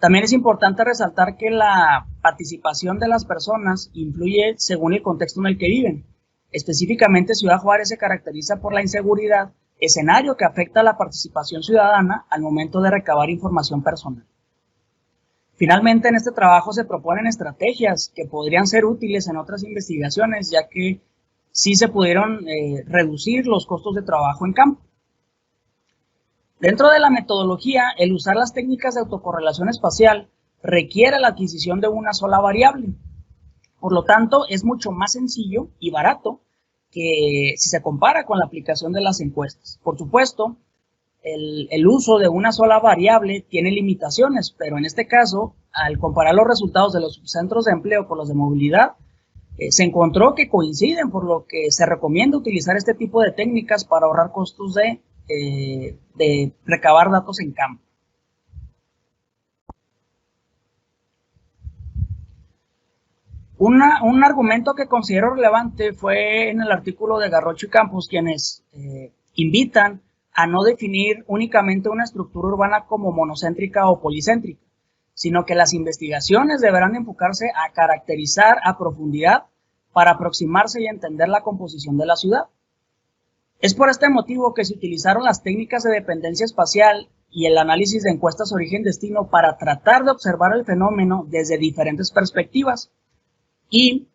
También es importante resaltar que la participación de las personas influye según el contexto en el que viven. Específicamente, Ciudad Juárez se caracteriza por la inseguridad, escenario que afecta a la participación ciudadana al momento de recabar información personal. Finalmente, en este trabajo se proponen estrategias que podrían ser útiles en otras investigaciones, ya que sí se pudieron reducir los costos de trabajo en campo. Dentro de la metodología, el usar las técnicas de autocorrelación espacial requiere la adquisición de una sola variable. Por lo tanto, es mucho más sencillo y barato que si se compara con la aplicación de las encuestas. Por supuesto, el uso de una sola variable tiene limitaciones, pero en este caso, al comparar los resultados de los centros de empleo con los de movilidad, se encontró que coinciden, por lo que se recomienda utilizar este tipo de técnicas para ahorrar costos de recabar datos en campo. Un argumento que considero relevante fue en el artículo de Garrocho y Campos, quienes invitan a no definir únicamente una estructura urbana como monocéntrica o policéntrica, sino que las investigaciones deberán enfocarse a caracterizar a profundidad para aproximarse y entender la composición de la ciudad. Es por este motivo que se utilizaron las técnicas de dependencia espacial y el análisis de encuestas origen-destino para tratar de observar el fenómeno desde diferentes perspectivas. Y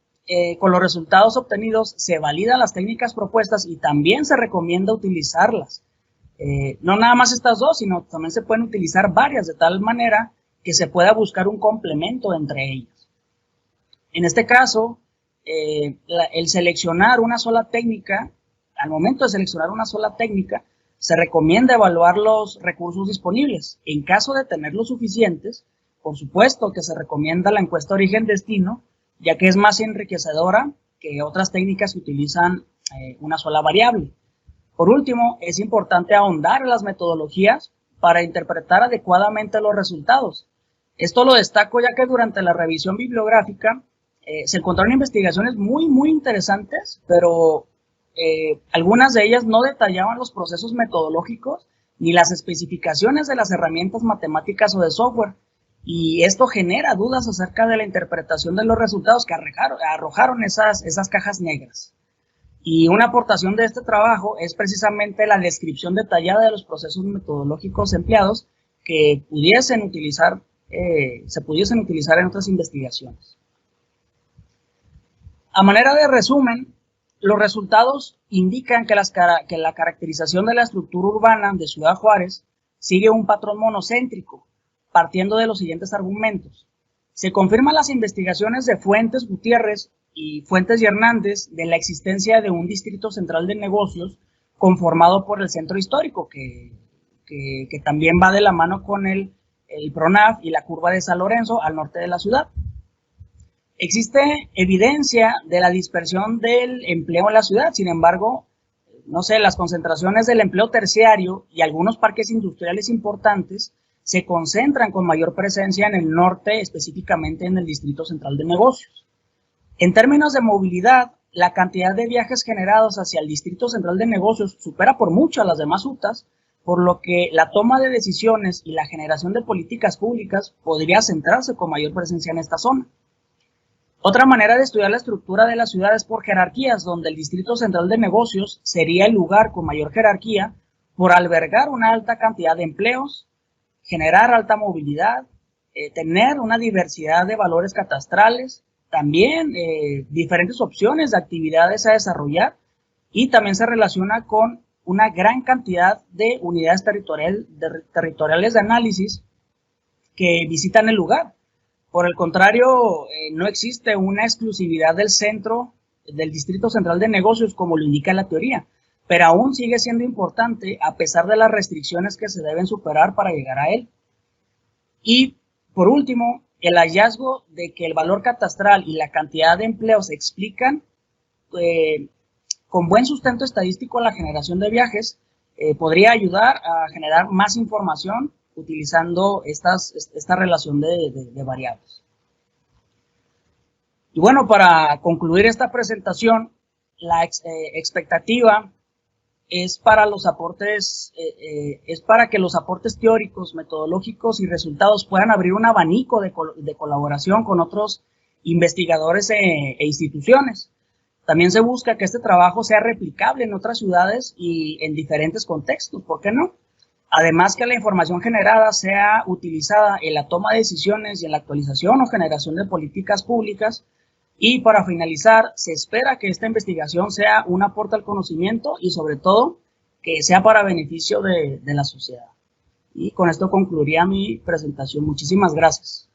con los resultados obtenidos se validan las técnicas propuestas y también se recomienda utilizarlas. No nada más estas dos, sino también se pueden utilizar varias, de tal manera que se pueda buscar un complemento entre ellas. En este caso, el seleccionar una sola técnica, al momento de seleccionar una sola técnica, se recomienda evaluar los recursos disponibles. En caso de tener los suficientes, por supuesto que se recomienda la encuesta origen-destino, ya que es más enriquecedora que otras técnicas que utilizan una sola variable. Por último, es importante ahondar en las metodologías para interpretar adecuadamente los resultados. Esto lo destaco ya que durante la revisión bibliográfica se encontraron investigaciones muy interesantes, pero algunas de ellas no detallaban los procesos metodológicos ni las especificaciones de las herramientas matemáticas o de software. Y esto genera dudas acerca de la interpretación de los resultados que arrojaron esas cajas negras. Y una aportación de este trabajo es precisamente la descripción detallada de los procesos metodológicos empleados que se pudiesen utilizar en otras investigaciones. A manera de resumen, los resultados indican que la caracterización de la estructura urbana de Ciudad Juárez sigue un patrón monocéntrico, partiendo de los siguientes argumentos. Se confirman las investigaciones de Fuentes Gutiérrez y Fuentes y Hernández de la existencia de un distrito central de negocios conformado por el centro histórico, que también va de la mano con el PRONAF y la curva de San Lorenzo al norte de la ciudad. Existe evidencia de la dispersión del empleo en la ciudad, sin embargo, las concentraciones del empleo terciario y algunos parques industriales importantes se concentran con mayor presencia en el norte, específicamente en el Distrito Central de Negocios. En términos de movilidad, la cantidad de viajes generados hacia el Distrito Central de Negocios supera por mucho a las demás UTAs, por lo que la toma de decisiones y la generación de políticas públicas podría centrarse con mayor presencia en esta zona. Otra manera de estudiar la estructura de la ciudad es por jerarquías, donde el Distrito Central de Negocios sería el lugar con mayor jerarquía por albergar una alta cantidad de empleos, generar alta movilidad, tener una diversidad de valores catastrales, también diferentes opciones de actividades a desarrollar, y también se relaciona con una gran cantidad de unidades territoriales de análisis que visitan el lugar. Por el contrario, no existe una exclusividad del centro, del Distrito Central de Negocios, como lo indica la teoría, pero aún sigue siendo importante a pesar de las restricciones que se deben superar para llegar a él. Y, por último, el hallazgo de que el valor catastral y la cantidad de empleos explican con buen sustento estadístico la generación de viajes, podría ayudar a generar más información utilizando esta relación de variables. Y bueno, para concluir esta presentación, la expectativa es para que los aportes teóricos, metodológicos y resultados puedan abrir un abanico de colaboración con otros investigadores e instituciones. También se busca que este trabajo sea replicable en otras ciudades y en diferentes contextos, ¿por qué no? Además, que la información generada sea utilizada en la toma de decisiones y en la actualización o generación de políticas públicas. Y para finalizar, se espera que esta investigación sea un aporte al conocimiento y sobre todo que sea para beneficio de la sociedad. Y con esto concluiría mi presentación. Muchísimas gracias.